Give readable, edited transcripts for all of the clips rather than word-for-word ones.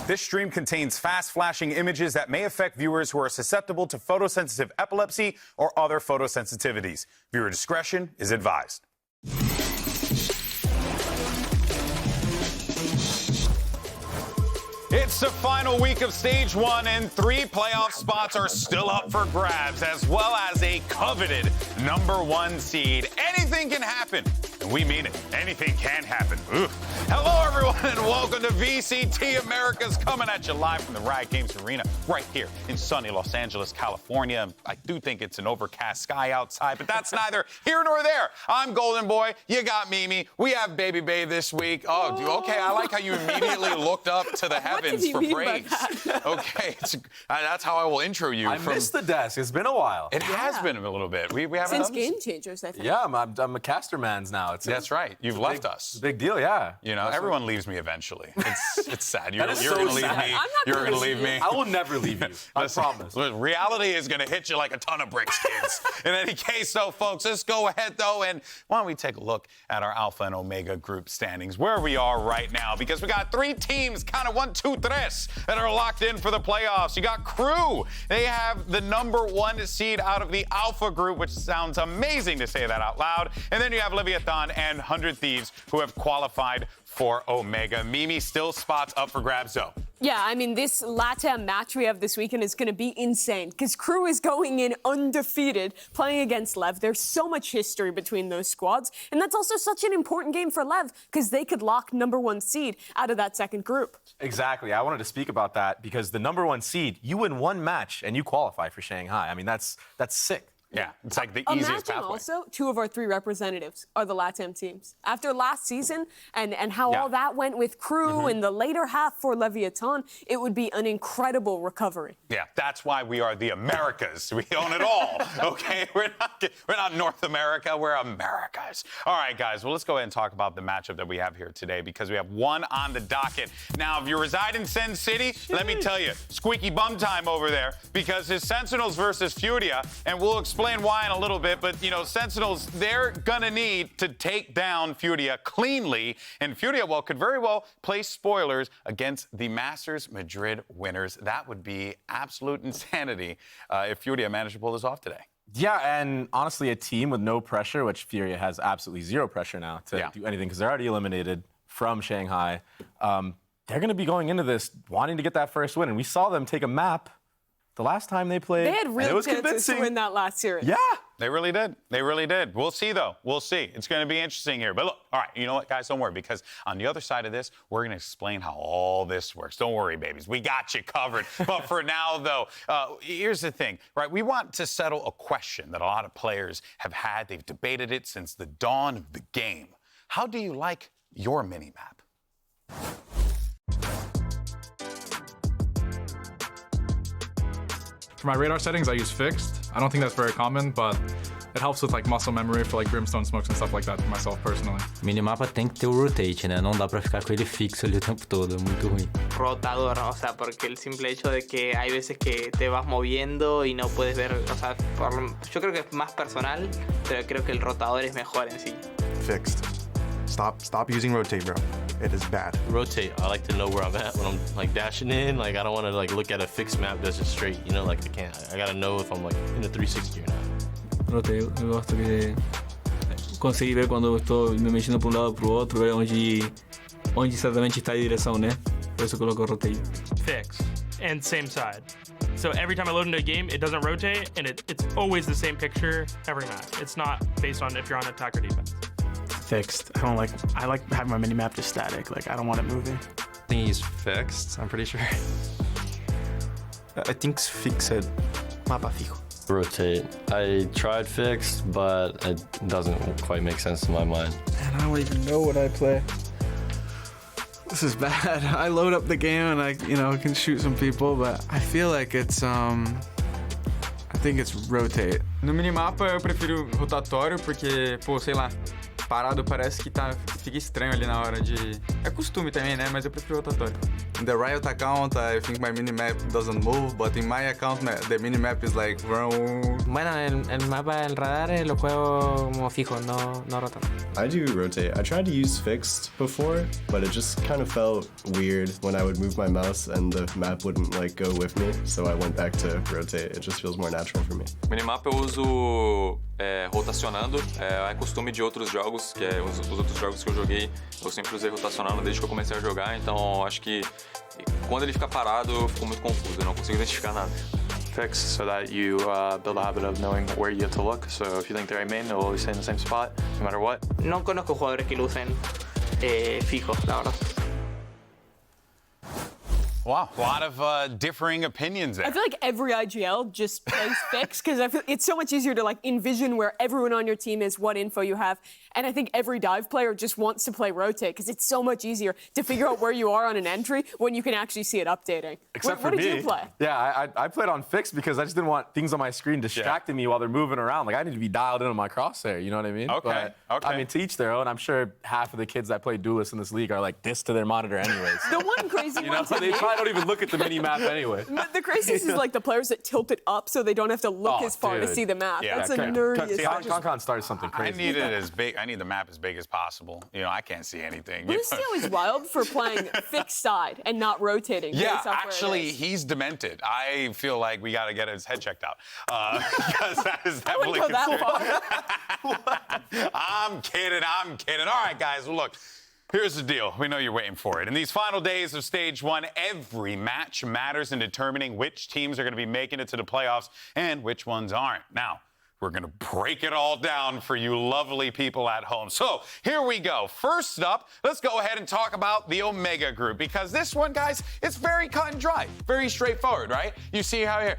This stream contains fast-flashing images that may affect viewers who are susceptible to photosensitive epilepsy or other photosensitivities. Viewer discretion is advised. It's the final week of Stage 1, and 3 playoff spots are still up for grabs, as well as a coveted #1 seed. Anything can happen, and we mean it. Anything can happen. Oof. Hello, everyone, and welcome to VCT Americas, coming at you live from the Riot Games Arena right here in sunny Los Angeles, California. I do think it's an overcast sky outside, but that's neither here nor there. I'm Golden Boy. You got Mimi. We have Baby Bay this week. Oh, okay. I like how you immediately looked up to the heavens for praise. Okay, that's how I will intro you. I missed the desk. It's been a while. It has been a little bit. We haven't since Game Changers, I think. Yeah, I'm a caster man's now. That's right. You've left us. It's a big deal, yeah. You know, everyone leaves me eventually. It's sad. You're so going to leave sad. me. I'm not You're gonna going to leave me. I will never leave you. I promise. Reality is going to hit you like a ton of bricks, kids. In any case, though, folks, let's go ahead, though, and why don't we take a look at our Alpha and Omega group standings, where we are right now, because we got 3 teams, kind of 1, 2, 3, that are locked in for the playoffs. You got Crew. They have the #1 seed out of the Alpha group, which sounds amazing to say that out loud. And then you have Leviathan and 100 Thieves, who have qualified for Omega. Mimi, still spots up for grabs, though. Yeah, I mean, this LATAM match we have this weekend is going to be insane because Crew is going in undefeated, playing against Lev. There's so much history between those squads, and that's also such an important game for Lev because they could lock #1 seed out of that second group. Exactly. I wanted to speak about that because the #1 seed, you win 1 match and you qualify for Shanghai. I mean, that's sick. Yeah, it's like the easiest pathway. Imagine also 2 of our 3 representatives are the LATAM teams. After last season and how all that went with Crew in the later half for Leviathan, it would be an incredible recovery. Yeah, that's why we are the Americas. We own it all, okay? We're not North America, we're Americas. All right, guys, well, let's go ahead and talk about the matchup that we have here today because we have one on the docket. Now, if you reside in Sin City, let me tell you, squeaky bum time over there because it's Sentinels versus FURIA, and we'll explain why in a little bit, but, you know, Sentinels, they're gonna need to take down FURIA cleanly, and FURIA, well, could very well play spoilers against the Masters Madrid winners. That would be absolute insanity if FURIA managed to pull this off today. Yeah, and honestly, a team with no pressure, which FURIA has absolutely 0 pressure now to do anything because they're already eliminated from Shanghai. They're gonna be going into this wanting to get that first win, and we saw them take a map the last time they played. They had real chances convincing. to win that last series. Yeah. They really did. They really did. We'll see, though. We'll see. It's going to be interesting here. But look, all right, you know what, guys? Don't worry, because on the other side of this, we're going to explain how all this works. Don't worry, babies. We got you covered. But for now, though, here's the thing, right? We want to settle a question that a lot of players have had. They've debated it since the dawn of the game. How do you like your mini-map? For my radar settings, I use fixed. I don't think that's very common, but it helps with like muscle memory for like brimstone smokes and stuff like that for myself personally. Minimapa tem que ter o rotate, né? Não dá pra ficar com ele fixo ali o tempo todo, é muito ruim. Rotador, o sea, porque el simple hecho de que hay veces que te vas moviendo y no puedes ver, o sea, yo creo que es más personal, pero creo que el rotador es mejor en sí. Fixed. Stop using rotate, bro. It is bad. Rotate. I like to know where I'm at when I'm like dashing in. Like I don't want to like look at a fixed map that's just straight. You know, like I can't. I gotta know if I'm like in the 360 or not. Rotate. Eu gosto de conseguir ver quando eu estou me mexendo para lado para o outro, ver onde exatamente está a direção, né? Por isso eu coloco rotate. Fixed and same side. So every time I load into a game, it doesn't rotate, and it's always the same picture every match. It's not based on if you're on attack or defense. Fixed. I like having my mini-map just static. Like, I don't want it moving. I think he's fixed, I'm pretty sure. I think it's fixed. Mapa fijo. Rotate. I tried fixed, but it doesn't quite make sense in my mind. Man, I don't even know what I play. This is bad. I load up the game and I, can shoot some people, but I feel like it's, I think it's rotate. No minimapa eu prefiro rotatório porque, pô, sei lá, parado parece que fica estranho ali na hora de... É costume também, né? Mas eu prefiro rotatório. In the Riot account, I think my minimap doesn't move, but in my account, the minimap is like... Bueno, el mapa del radar lo juego como fijo, no rotando. I do rotate. I tried to use fixed before, but it just kind of felt weird when I would move my mouse and the map wouldn't like go with me, so I went back to rotate. It just feels more natural for me. Minimap eu uso rotacionando, é costume de outros jogos, que é os outros jogos que eu joguei, eu sempre usei rotacionando desde que eu comecei a jogar, então acho que quando ele fica parado eu fico muito confuso, eu não consigo identificar nada. Fix so that you build a habit of knowing where you have to look, so if you think the right main, it'll always stay in the same spot, no matter what. No conozco jugadores que lo usen fijo, la verdad. Wow, a lot of differing opinions there. I feel like every IGL just plays fix because I feel it's so much easier to like envision where everyone on your team is, what info you have, and I think every dive player just wants to play rotate because it's so much easier to figure out where you are on an entry when you can actually see it updating. Except what for me. did you play? Yeah, I played on fix because I just didn't want things on my screen distracting me while they're moving around. Like I need to be dialed in on my crosshair. You know what I mean? Okay. But, I mean, to each their own. I'm sure half of the kids that play duelists in this league are like this to their monitor anyways. The one crazy one to they me- probably don't even look at the mini map anyway. But the craziest is like the players that tilt it up so they don't have to look as far to see the map. Yeah. That's the nerdiest. Concon started something crazy. I need it as big. I need the map as big as possible. You know, I can't see anything. Lucio is wild for playing fixed side and not rotating. Yeah, based off where it actually, is. he's demented. I feel like we got to get his head checked out because that is I wouldn't definitely. go that far. I'm kidding. All right, guys. Well, look. Here's the deal. We know you're waiting for it. In these final days of Stage 1, every match matters in determining which teams are going to be making it to the playoffs and which ones aren't. Now, we're going to break it all down for you lovely people at home. So here we go. First up, let's go ahead and talk about the Omega group because this one, guys, it's very cut and dry, very straightforward, right? You see how here,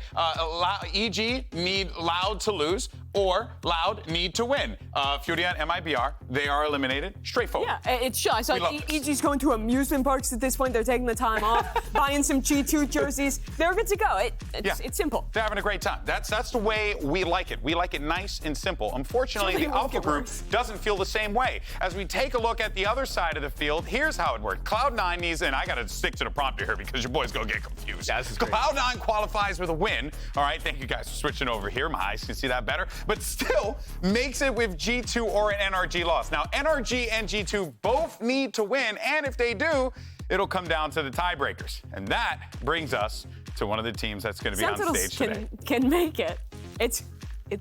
EG need Loud to lose or Loud need to win. FURIA and MIBR, they are eliminated. Straightforward. Yeah, it's chill. I saw EG's going to amusement parks at this point. They're taking the time off, buying some G2 jerseys. They're good to go. It's simple. They're having a great time. That's the way we like it. We like it nice and simple. Unfortunately, the Alpha group doesn't feel the same way. As we take a look at the other side of the field, here's how it worked. Cloud9 needs, and I got to stick to the prompter here because your boy's going to get confused. Yeah, this is great. Cloud9 qualifies with a win. All right, thank you guys for switching over here. My eyes can see that better. But still makes it with G2 or an NRG loss. Now, NRG and G2 both need to win, and if they do, it'll come down to the tiebreakers. And that brings us to one of the teams that's going to be on stage today. Can make it. It's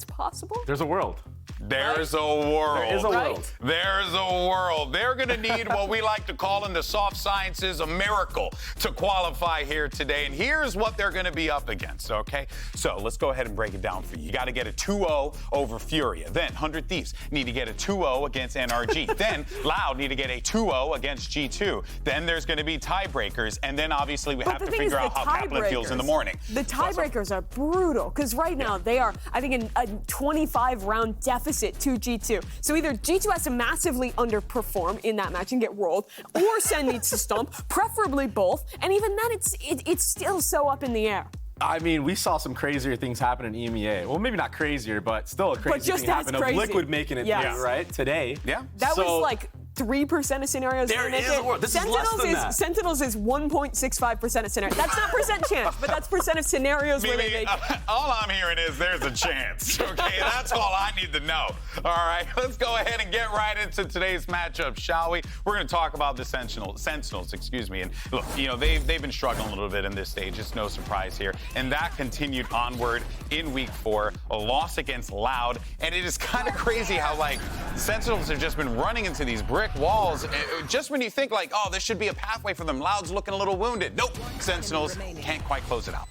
possible. There's a world. There's a world. There is a world. There's a world. They're going to need what we like to call in the soft sciences a miracle to qualify here today. And here's what they're going to be up against, okay? So let's go ahead and break it down for you. You got to get a 2-0 over FURIA. Then 100 Thieves need to get a 2-0 against NRG. Then Loud need to get a 2-0 against G2. Then there's going to be tiebreakers. And then obviously we have to figure out how Kaplan feels in the morning. The tiebreakers are brutal because right now they are, I think, in a 25-round deficit to G2. So either G2 has to massively underperform in that match and get rolled, or Sen needs to stomp, preferably both. And even then, it's still so up in the air. I mean, we saw some crazier things happen in EMEA. Well, maybe not crazier, but still a crazy thing happen of Liquid making it through, right? Today. Yeah. That was like 3% of scenarios. There is a world. This is less than that. Sentinels is 1.65% of scenarios. That's not percent chance, but that's percent of scenarios where they make it. All I'm hearing is there's a chance, okay? That's all I need to know. All right, let's go ahead and get right into today's matchup, shall we? We're going to talk about the Sentinels, and look, you know, they've been struggling a little bit in this stage. It's no surprise here. And that continued onward in week 4, a loss against Loud. And it is kind of crazy how, like, Sentinels have just been running into these brick walls. Just when you think, like, oh, there should be a pathway for them, Loud's looking a little wounded. Nope, Sentinels can't quite close it out.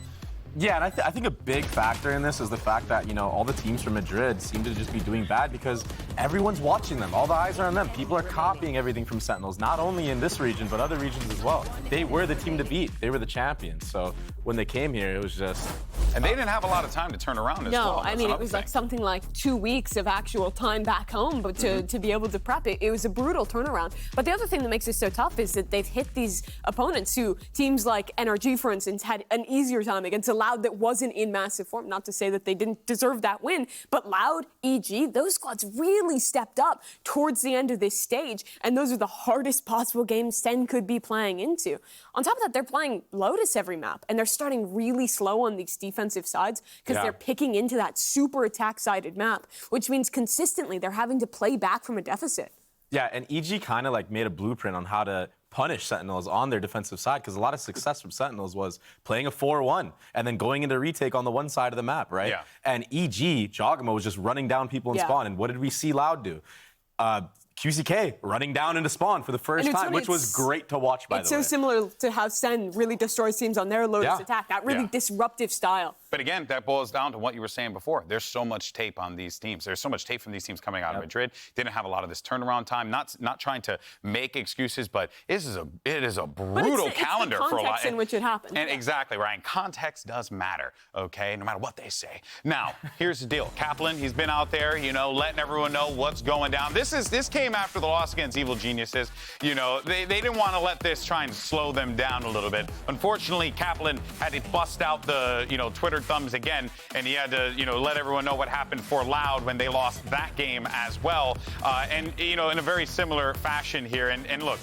Yeah, and I think a big factor in this is the fact that, you know, all the teams from Madrid seem to just be doing bad because everyone's watching them. All the eyes are on them. People are copying everything from Sentinels, not only in this region, but other regions as well. They were the team to beat. They were the champions. So when they came here, it was just And they didn't have a lot of time to turn around as well. No, I mean, it was like something like 2 weeks of actual time back home, but to be able to prep it, it was a brutal turnaround. But the other thing that makes it so tough is that they've hit these opponents who, teams like NRG, for instance, had an easier time against a Loud that wasn't in massive form. Not to say that they didn't deserve that win, but Loud, EG, those squads really stepped up towards the end of this stage, and those are the hardest possible games Sen could be playing into. On top of that, they're playing Lotus every map, and they're starting really slow on these defensive sides because they're picking into that super attack-sided map, which means consistently they're having to play back from a deficit. Yeah, and EG kind of like made a blueprint on how to punish Sentinels on their defensive side, because a lot of success from Sentinels was playing a 4-1 and then going into retake on the one side of the map, right? Yeah. And EG, Jogamo, was just running down people in spawn, and what did we see Loud do? QCK running down into spawn for the first time, which was great to watch, by the way. It's so similar to how Sen really destroys teams on their Lotus attack, that really disruptive style. But again, that boils down to what you were saying before. There's so much tape on these teams. There's so much tape from these teams coming out of Madrid. Didn't have a lot of this turnaround time. Not trying to make excuses, but it is a brutal calendar for a lot. The context in which it happened. And exactly, Ryan. Context does matter, okay? No matter what they say. Now, here's the deal. Kaplan, he's been out there, letting everyone know what's going down. This came after the loss against Evil Geniuses. They didn't want to let this try and slow them down a little bit. Unfortunately, Kaplan had to bust out the, Twitter thumbs again, and he had to, let everyone know what happened for Loud when they lost that game as well. And, in a very similar fashion here. And look,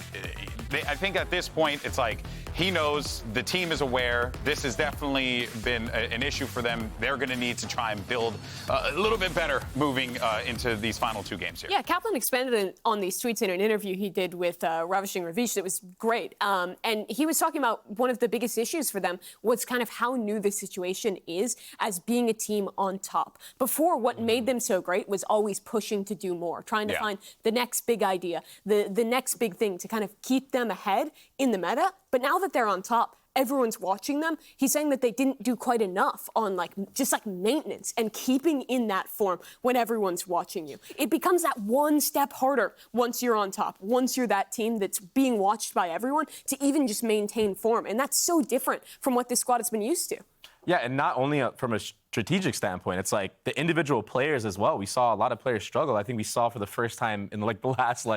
I think at this point, it's like, he knows, the team is aware, this has definitely been an issue for them. They're going to need to try and build a little bit better moving into these final two games here. Yeah, Kaplan expanded on these tweets in an interview he did with Ravishing Ravish that was great. And he was talking about one of the biggest issues for them was kind of how new the situation is as being a team on top. Before, what made them so great was always pushing to do more, trying to find the next big idea, the next big thing to kind of keep them ahead in the meta. But now that they're on top, everyone's watching them. He's saying that they didn't do quite enough on just maintenance and keeping in that form when everyone's watching you. It becomes that one step harder once you're on top, once you're that team that's being watched by everyone to even just maintain form. And that's so different from what this squad has been used to. Yeah, and not only from a strategic standpoint, it's like the individual players as well. We saw a lot of players struggle. I think we saw for the first time in the last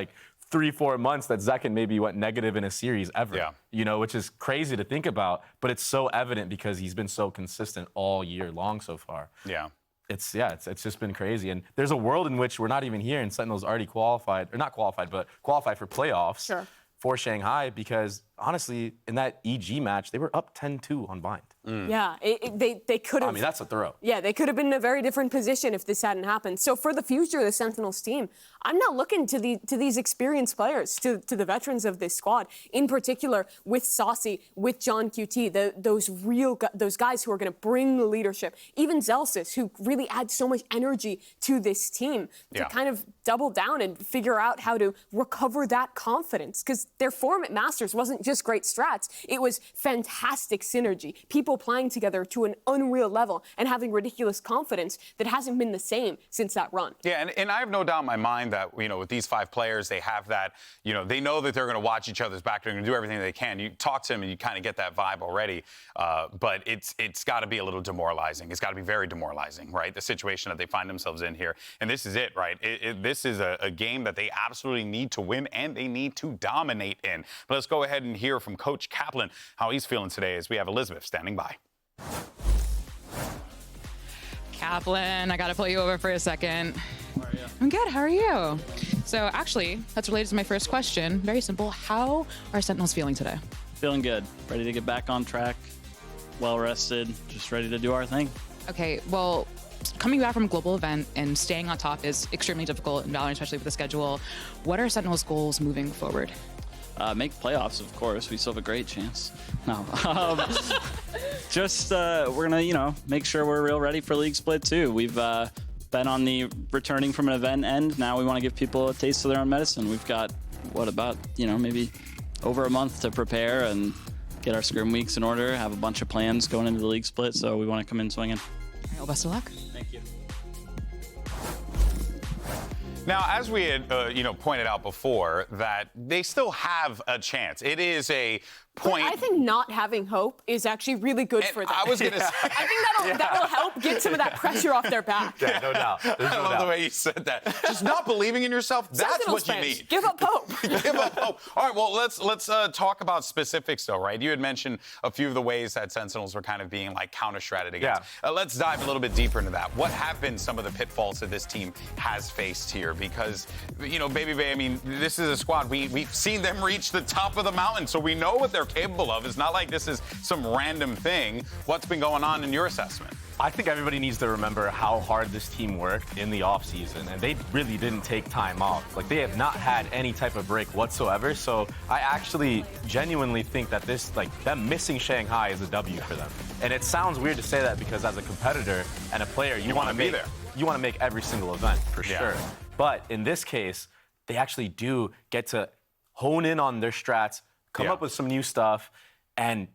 3-4 months that Zekin maybe went negative in a series ever, which is crazy to think about, but it's so evident because he's been so consistent all year long so far. Yeah. It's just been crazy. And there's a world in which we're not even here and Sentinels already qualified, or not qualified, but qualified for playoffs for Shanghai, because honestly, in that EG match, they were up 10-2 on Bind. Yeah, they could have. I mean, that's a throw. Yeah, they could have been in a very different position if this hadn't happened. So for the future of the Sentinels team, I'm not looking to these experienced players, to the veterans of this squad, in particular with Saucy, with John QT, those guys who are going to bring the leadership. Even Zelsis, who really adds so much energy to this team to kind of double down and figure out how to recover that confidence. Because their form at Masters wasn't just great strats, it was fantastic synergy. People playing together to an unreal level and having ridiculous confidence that hasn't been the same since that run. Yeah, and I have no doubt in my mind that, with these 5 players, they have that, they know that they're going to watch each other's back. They're going to do everything they can. You talk to them and you kind of get that vibe already. But it's got to be a little demoralizing. It's got to be very demoralizing, right? The situation that they find themselves in here. And this is it, right? This is a game that they absolutely need to win and they need to dominate in. But let's go ahead and hear from Coach Kaplan how he's feeling today as we have Elizabeth standing by. Kaplan, I gotta pull you over for a second. How are you? I'm good, how are you? So actually, that's related to my first question. Very simple, how are Sentinels feeling today? Feeling good, ready to get back on track, well rested, just ready to do our thing. Okay, well, coming back from a global event and staying on top is extremely difficult in VALORANT, especially with the schedule. What are Sentinels' goals moving forward? Make playoffs, of course. We still have a great chance. No. We're going to, make sure we're real ready for League Split 2. We've been on the returning from an event end. Now we want to give people a taste of their own medicine. We've got, maybe over a month to prepare and get our scrim weeks in order, have a bunch of plans going into the League Split, so we want to come in swinging. All right, well, best of luck. Thank you. Now, as we had, pointed out before, that they still have a chance. It is a point. I think not having hope is actually really good for them. I was going to say. I think that will help get some of that pressure off their back. Yeah, no doubt. I love the way you said that. Just not believing in yourself, that's Sentinels what you fans, need. Give up hope. Give up hope. All right, well, let's talk about specifics, though, right? You had mentioned a few of the ways that Sentinels were kind of being, like, counter-stratted against. Yeah. Let's dive a little bit deeper into that. What have been some of the pitfalls that this team has faced here? Because, you know, Baby Bay, I mean, this is a squad. We've seen them reach the top of the mountain, so we know what they're capable of. It's not like this is some random thing. What's been going on in your assessment? I think everybody needs to remember how hard this team worked in the offseason, and they really didn't take time off. Like, they have not had any type of break whatsoever, so I actually genuinely think that this, like, them missing Shanghai is a W for them. And it sounds weird to say that because as a competitor and a player, you want to be there. You want to make every single event, for sure. But in this case, they actually do get to hone in on their strats, come up with some new stuff, and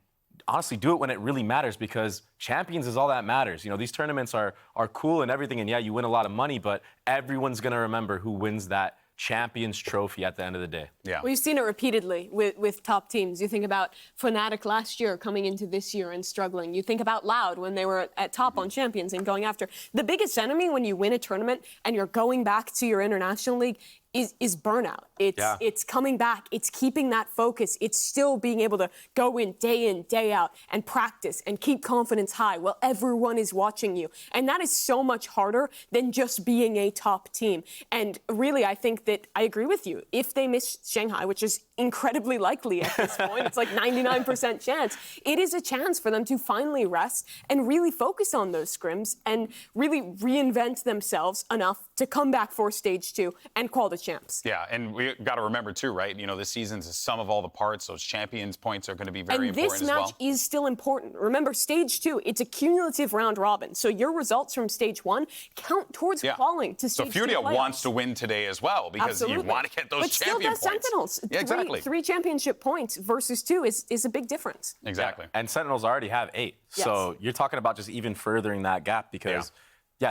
honestly do it when it really matters, because Champions is all that matters. You know, these tournaments are cool and everything, and yeah, you win a lot of money, but everyone's going to remember who wins that Champions trophy at the end of the day. Yeah. We've seen it repeatedly with top teams. You think about Fnatic last year coming into this year and struggling. You think about Loud when they were at top on Champions and going after. The biggest enemy when you win a tournament and you're going back to your international league is burnout. It's coming back. It's keeping that focus. It's still being able to go in, day out, and practice and keep confidence high while everyone is watching you. And that is so much harder than just being a top team. And really, I think that I agree with you. If they miss Shanghai, which is incredibly likely at this point, it's like 99% chance, it is a chance for them to finally rest and really focus on those scrims and really reinvent themselves enough to come back for stage 2 and call the champs. Yeah, and we got to remember too, right? You know, this season's a sum of all the parts. Those Champions points are going to be very important as well. And this match is still important. Remember, stage 2, it's a cumulative round robin. So your results from stage 1 count towards qualifying to stage 2 So FURIA playoffs. wants to win today as well, because you want to get those champion points. But still, Sentinels. Yeah, exactly. Three championship points versus 2 is a big difference. Exactly. Yeah. And Sentinels already have 8. Yes. So you're talking about just even furthering that gap, because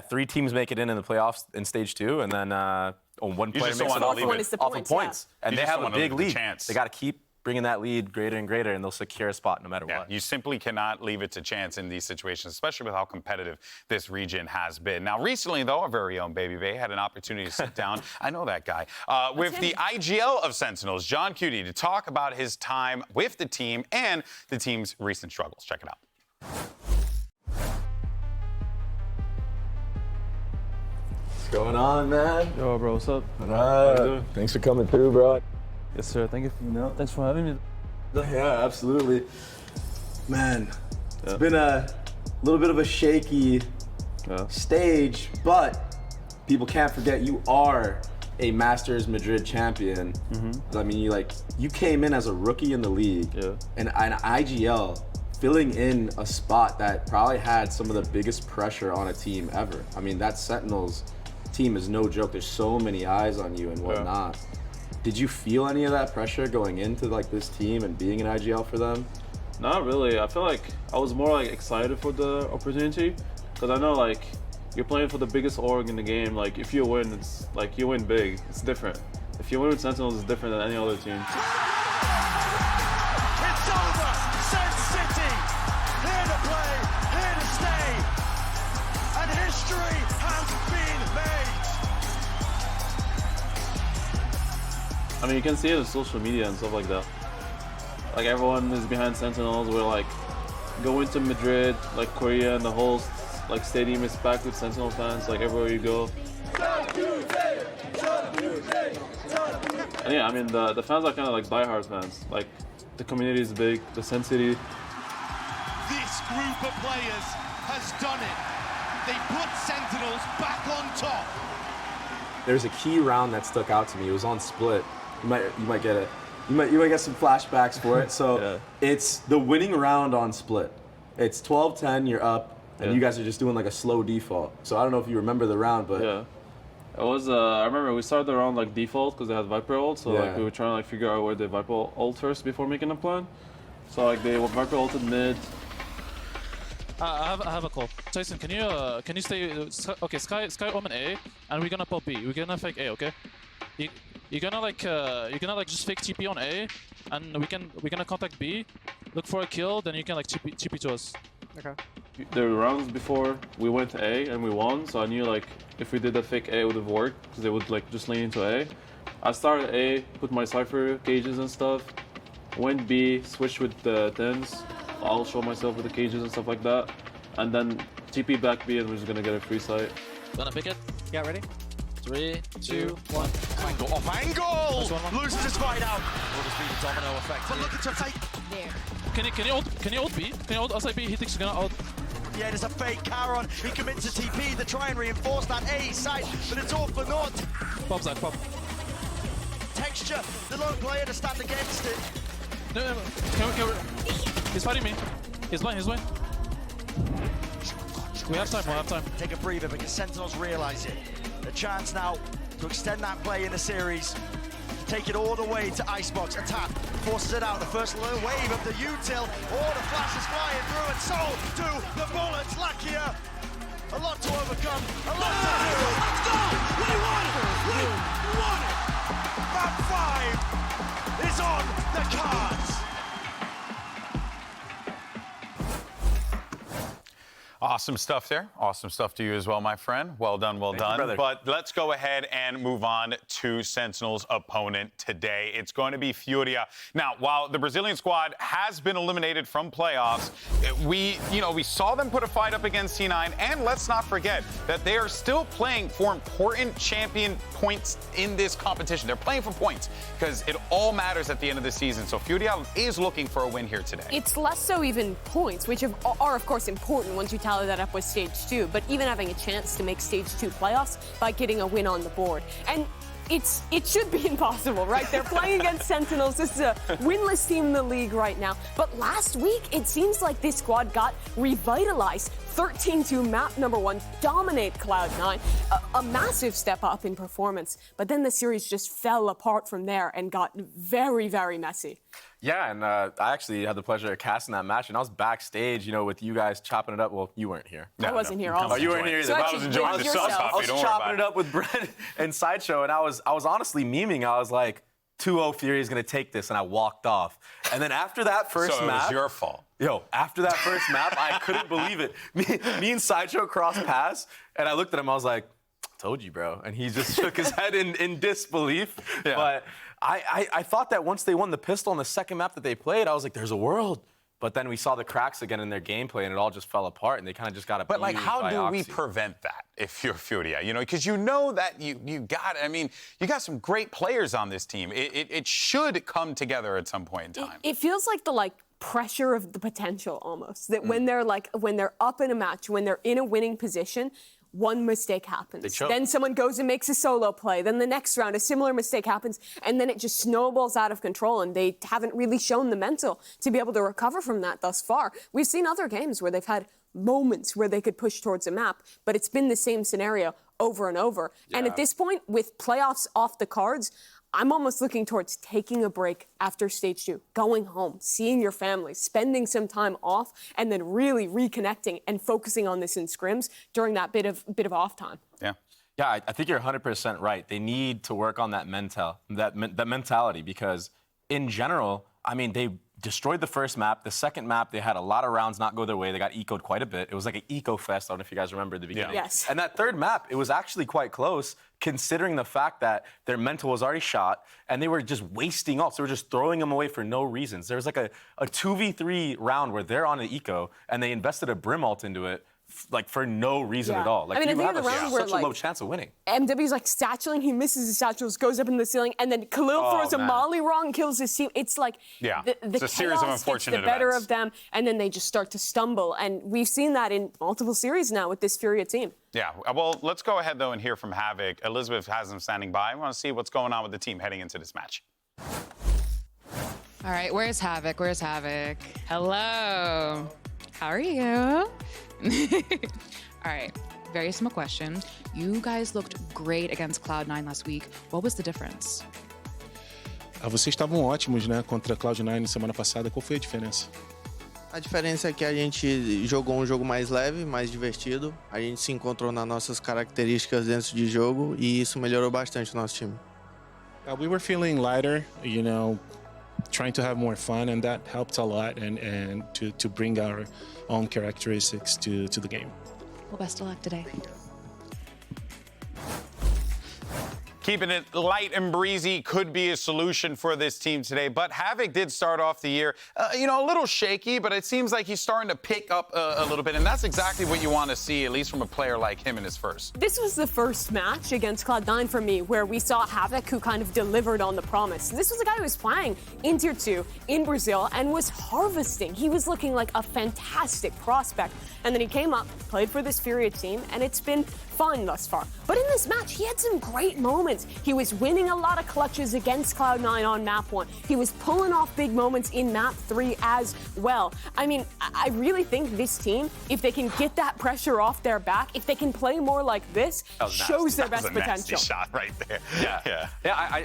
3 teams make it in the playoffs in stage 2, and then one player makes it off of points. And they have a big lead. They got to keep bringing that lead greater and greater, and they'll secure a spot no matter what. You simply cannot leave it to chance in these situations, especially with how competitive this region has been. Now, recently, though, our very own Baby Bay had an opportunity to sit down, I know that guy, with the IGL of Sentinels, John Cutie, to talk about his time with the team and the team's recent struggles. Check it out. What's going on, man? Yo, bro, what's up? What How you up? doing? Thanks for coming through, bro. Yes, sir. Thank you. Thanks for having me. Yeah, absolutely. Man, it's been a little bit of a shaky stage, but people can't forget you are a Masters Madrid champion. I mean, you came in as a rookie in the league, and an IGL filling in a spot that probably had some of the biggest pressure on a team ever. I mean, that Sentinels team is no joke. There's so many eyes on you and whatnot. Did you feel any of that pressure going into this team and being an IGL for them? Not really. I feel like I was more excited for the opportunity, because I know you're playing for the biggest org in the game. Like, if you win, it's you win big. It's different. If you win with Sentinels, it's different than any other team. It's over. Sen City, here to play, here to stay, and history has been made. I mean, you can see it on social media and stuff like that. Like, everyone is behind Sentinels. We're going to Madrid, Korea, and the whole stadium is packed with Sentinel fans. Everywhere you go. And yeah, I mean, the fans are kind of diehard fans. The community is big. The Sen City. This group of players has done it. They put Sentinels back on top. There's a key round that stuck out to me. It was on Split. You might get some flashbacks for it. So it's the winning round on Split. It's 12-10, you're up, and you guys are just doing a slow default. So I don't know if you remember the round, but yeah, it was. I remember we started the round default because they had Viper ult. So we were trying to figure out where the Viper ult first before making a plan. So they Viper ulted mid. I have a call. Tyson, can you stay? Okay, Sky Omen A, and we're gonna pop B. We're gonna fake A, okay? you're gonna just fake TP on A, and we're gonna contact B, look for a kill, then you can like TP to us. Okay. The rounds before we went to A and we won, so I knew like if we did the fake A, it would have worked because they would like just lean into A. I started A, put my Cypher cages and stuff, went B, switched with the 10s. I'll show myself with the cages and stuff like that, and then TP back B and we're just gonna get a free site. Gonna pick it? Yeah, ready? 3, 2, 1. Angle off angle! Loses his fight out. Will this be the domino effect? But look at your fake. Can you ult B? Can you ult outside B? He thinks he's gonna ult. Yeah, there's a fake Charon. He commits to TP to try and reinforce that A site, but it's all for naught. Pop side, pop. Texture, the lone player to stand against it. No. Can we... He's fighting me. He's blind. We have time. Take a breather because Sentinels realize it. A chance now to extend that play in the series. Take it all the way to Icebox. Attack forces it out. The first wave of the util. All the flashes flying through, and so do the bullets. Lakia, a lot to overcome, a lot to do. Let's go! We won it! Map 5 is on the cards. Awesome stuff there. Awesome stuff to you as well, my friend. Well done, well done. Thank you, but let's go ahead and move on to Sentinel's opponent today. It's going to be FURIA. Now, while the Brazilian squad has been eliminated from playoffs, we saw them put a fight up against C9, and let's not forget that they are still playing for important champion points in this competition. They're playing for points because it all matters at the end of the season. So FURIA is looking for a win here today. It's less so even points, which are of course important once you tally that up with stage 2, but even having a chance to make stage 2 playoffs by getting a win on the board. And it should be impossible, right? They're playing against Sentinels. This is a winless team in the league right now. But last week, it seems like this squad got revitalized. 13-2 map number 1, dominate Cloud9. A massive step up in performance. But then the series just fell apart from there and got very, very messy. Yeah, and I actually had the pleasure of casting that match, and I was backstage, with you guys chopping it up. Well, you weren't here. I wasn't here also. Oh, you weren't here either. So I was enjoying the sauce. I was chopping it up with Brent and Sideshow, and I was honestly memeing. I was like, 2-0 Fury is going to take this, and I walked off. And then after that first map... So it was your fault. After that first map, I couldn't believe it. Me and Sideshow crossed paths, and I looked at him, I was like, told you, bro. And he just shook his head in disbelief. Yeah. But I thought that once they won the pistol on the second map that they played, I was like, there's a world. But then we saw the cracks again in their gameplay, and it all just fell apart, and they kind of just got abused. But, how do we Oxy. prevent that if you're FURIA? Because that you got some great players on this team. It should come together at some point in time. It feels like the, pressure of the potential almost. That when they're up in a match, when they're in a winning position, one mistake happens. Then someone goes and makes a solo play. Then the next round, a similar mistake happens. And then it just snowballs out of control. And they haven't really shown the mental to be able to recover from that thus far. We've seen other games where they've had moments where they could push towards a map. But it's been the same scenario over and over. Yeah. And at this point, with playoffs off the cards, I'm almost looking towards taking a break after stage 2, going home, seeing your family, spending some time off, and then really reconnecting and focusing on this in scrims during that bit of off time. Yeah. Yeah, I think you're 100% right. They need to work on that mentality because, in general, they destroyed the first map. The second map, they had a lot of rounds not go their way. They got ecoed quite a bit. It was like an eco fest. I don't know if you guys remember the beginning. Yeah. Yes. And that third map, it was actually quite close, considering the fact that their mental was already shot and they were just wasting ults. They were just throwing them away for no reasons. There was like a 2v3 round where they're on an eco and they invested a Brim ult into it, for no reason at all. You have such a low chance of winning. MW's satcheling, he misses his satchels, goes up in the ceiling, and then Khalil throws a molly wrong, kills his team. It's the it's a series of unfortunate gets the better of them, and then they just start to stumble. And we've seen that in multiple series now with this FURIA team. Yeah, well, let's go ahead, though, and hear from Havoc. Elizabeth has him standing by. I want to see what's going on with the team heading into this match. All right, where's Havoc? Hello. How are you? All right, very simple question. You guys looked great against Cloud9 last week. What was the difference? Vocês estavam ótimos, contra Cloud9 semana passada. Qual foi a diferença? A diferença é que a gente jogou jogo mais leve, mais divertido. A gente se encontrou nas nossas características dentro de jogo e isso melhorou bastante o nosso time. We were feeling lighter, you know, trying to have more fun, and that helped a lot, and to bring our own characteristics to the game. Well, best of luck today. Keeping it light and breezy could be a solution for this team today, but Havoc did start off the year, a little shaky, but it seems like he's starting to pick up a little bit, and that's exactly what you want to see, at least from a player like him in his first. This was the first match against Cloud9 for me where we saw Havoc who kind of delivered on the promise. This was a guy who was playing in Tier 2 in Brazil and was harvesting. He was looking like a fantastic prospect, and then he came up, played for this FURIA team, and it's been fun thus far. But in this match, he had some great moments. He was winning a lot of clutches against Cloud9 on map 1. He was pulling off big moments in map 3 as well. I mean, I really think this team, if they can get that pressure off their back, if they can play more like this, shows their best potential. Nasty shot right there. Yeah.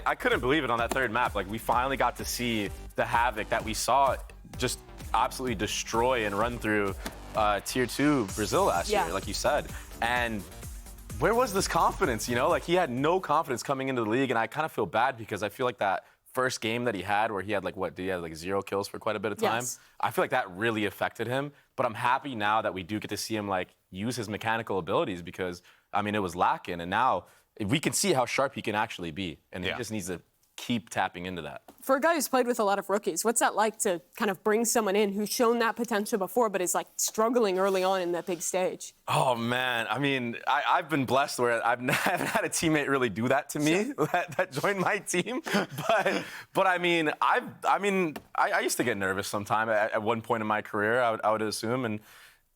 I couldn't believe it on that third map. Like, we finally got to see the Havoc that we saw just absolutely destroy and run through Tier 2 Brazil last year, like you said. And where was this confidence, Like, he had no confidence coming into the league, and I kind of feel bad because I feel like that first game that he had where he had, 0 kills for quite a bit of time? Yes. I feel like that really affected him, but I'm happy now that we do get to see him, use his mechanical abilities because, it was lacking, and now we can see how sharp he can actually be, and he just needs to keep tapping into that. For a guy who's played with a lot of rookies, what's that like to kind of bring someone in who's shown that potential before but is struggling early on in that big stage? Oh man, I've been blessed where I haven't had a teammate really do that to me that joined my team. But I used to get nervous sometime at one point in my career, I would assume, and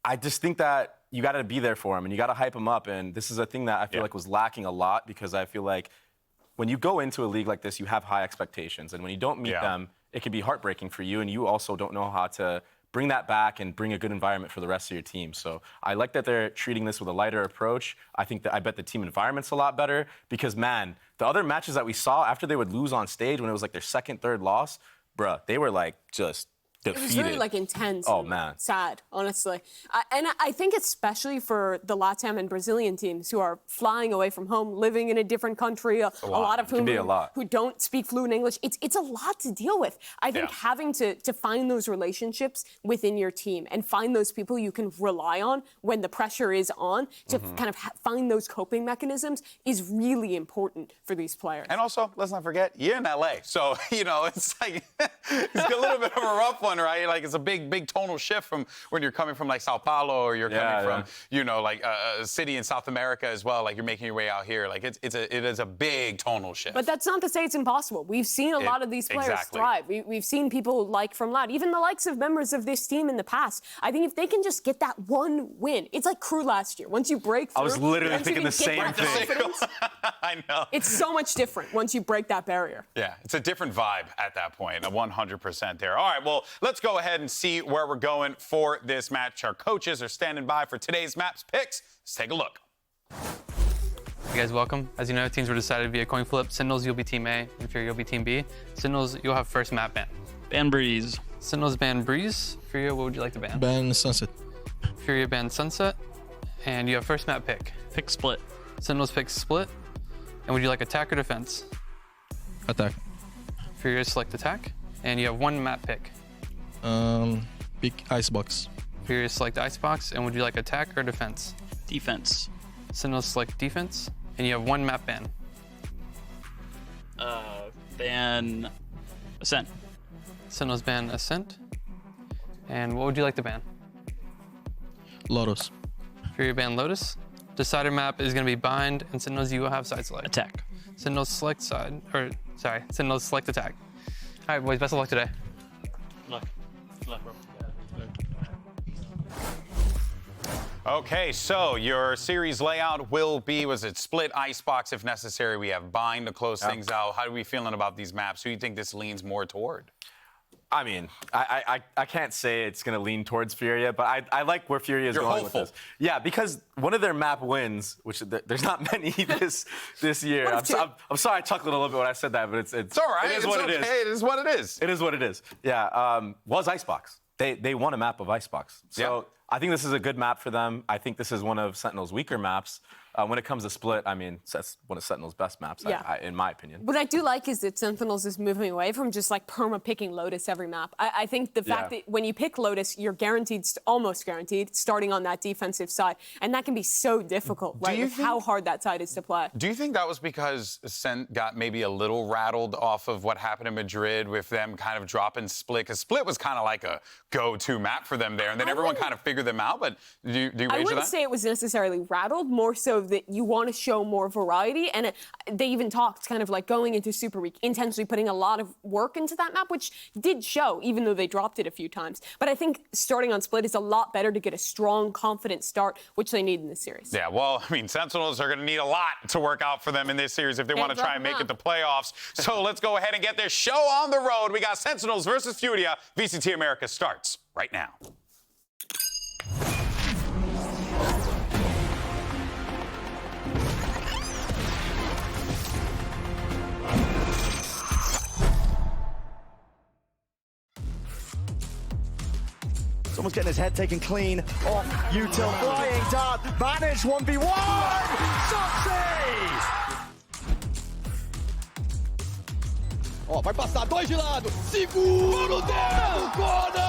I just think that you got to be there for him and you got to hype him up, and this is a thing that I feel like was lacking a lot because I feel like when you go into a league like this, you have high expectations, and when you don't meet them, it can be heartbreaking for you, and you also don't know how to bring that back and bring a good environment for the rest of your team. So I like that they're treating this with a lighter approach. I bet the team environment's a lot better because, man, the other matches that we saw after they would lose on stage when it was their second, third loss, bruh, they were just defeated. It was really intense. Oh, and man. Sad, honestly. And I think especially for the LATAM and Brazilian teams who are flying away from home, living in a different country, a lot of whom who don't speak fluent English, it's a lot to deal with. I think having to find those relationships within your team and find those people you can rely on when the pressure is on to kind of find those coping mechanisms is really important for these players. And also, let's not forget, you're in LA. So, it's it's a little bit of a rough one. Right? It's a big tonal shift from when you're coming from Sao Paulo or you're coming from, a city in South America as well. You're making your way out here. It is a big tonal shift. But that's not to say it's impossible. We've seen a lot of these players thrive. We've seen people from Loud, even the likes of members of this team in the past. I think if they can just get that one win, it's like Crew last year. Once you break through, I was literally thinking the same thing. I know. It's so much different once you break that barrier. Yeah, it's a different vibe at that point, 100% there. All right, well, let's go ahead and see where we're going for this match. Our coaches are standing by for today's maps picks. Let's take a look. Hey guys, welcome. As you know, teams were decided via coin flip. Sentinels, you'll be Team A, and FURIA, you'll be Team B. Sentinels, you'll have first map ban. Ban Breeze. Sentinels ban Breeze. FURIA, what would you like to ban? Ban Sunset. FURIA ban Sunset. And you have first map pick. Pick Split. Sentinels pick Split. And would you like attack or defense? Attack. FURIA select attack. And you have one map pick. Pick Icebox. FURIA select Icebox. And would you like attack or defense? Defense. Sentinels select defense. And you have one map ban. Ban Ascent. Sentinels ban Ascent. And what would you like to ban? Lotus. FURIA ban Lotus. Decider map is going to be Bind, and Sentinels, you will have side select. Attack. Sentinels select side, Sentinels select attack. All right, boys, best of luck today. Luck. Luck, bro. Okay, so your series layout will be, was it split Icebox if necessary? We have Bind to close things out. How are we feeling about these maps? Who do you think this leans more toward? I can't say it's going to lean towards FURIA, but I like where FURIA is going with this. Yeah, because one of their map wins, which there's not many this year. I'm sorry I chuckled a little bit when I said that, but it's all right. It is what it is. It is what it is. It is what it is. Yeah, was Icebox. They won a map of Icebox. So I think this is a good map for them. I think this is one of Sentinel's weaker maps. When it comes to split, I mean, that's one of Sentinel's best maps, in my opinion. What I do like is that Sentinels is moving away from just like perma-picking Lotus every map. I think the fact that when you pick Lotus, you're guaranteed, almost guaranteed, starting on that defensive side. And that can be so difficult, right? With how hard that side is to play. Do you think that was because Sent got maybe a little rattled off of what happened in Madrid with them kind of dropping Split? Because Split was kind of like a go-to map for them there, and then everyone kind of figured them out. But do you wager that? I wouldn't say it was necessarily rattled, more so that you want to show more variety. And they even talked kind of like going into Super Week, intentionally putting a lot of work into that map, which did show, even though they dropped it a few times. But I think starting on Split is a lot better to get a strong, confident start, which they need in this series. Yeah, well, I mean, Sentinels are going to need a lot to work out for them in this series if they want to try and make it to playoffs. So let's go ahead and get this show on the road. We got Sentinels versus FURIA. VCT Americas starts right now. Someone's getting his head taken clean off Util. Flying dart. Vanish 1v1. Soxy! Ó, vai passar dois de lado. Segura o dedo, corner!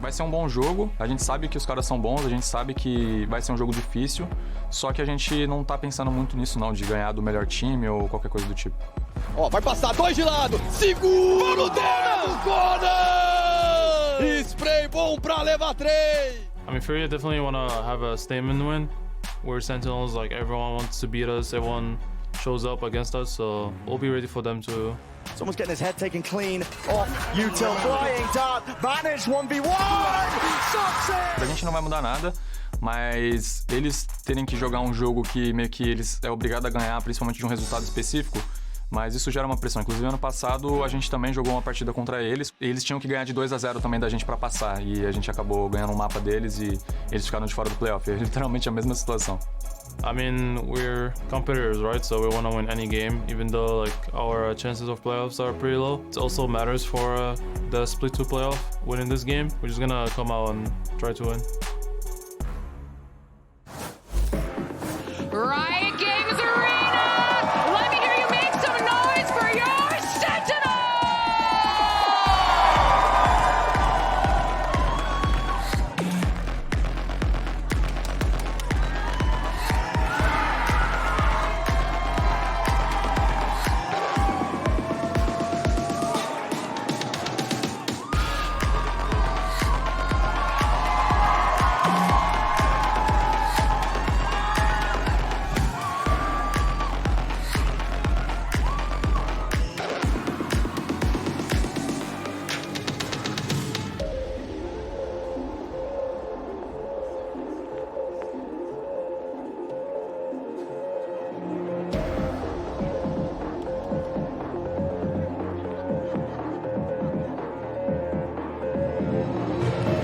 Vai ser um bom jogo, a gente sabe que os caras são bons, a gente sabe que vai ser um jogo difícil, só que a gente não tá pensando muito nisso não, de ganhar do melhor time ou qualquer coisa do tipo. Ó, vai passar dois de lado, segura o dedo, corner! Spray bom pra levar 3! I mean, FURIA definitely want to have a statement win, where Sentinels, like, everyone wants to beat us, everyone shows up against us, so we'll be ready for them to... Someone's getting his head taken clean off Util. Flying dart. Vanish 1v1. Success! A gente não vai mudar nada, mas eles terem que jogar um jogo que meio que eles é obrigado a ganhar, principalmente de um resultado específico, mas isso gera uma pressão. Inclusive, ano passado, a gente também jogou uma partida contra eles. Eles tinham que ganhar de 2-0 também da gente pra passar, e a gente acabou ganhando um mapa deles e eles ficaram de fora do playoff. É literalmente a mesma situação. I mean, we're competitors, right? So we want to win any game, even though like our chances of playoffs are pretty low. It also matters for the split 2 playoff. Winning this game, we're just gonna come out and try to win. Riot Games Arena! Let me hear you make some noise for your Sentinels!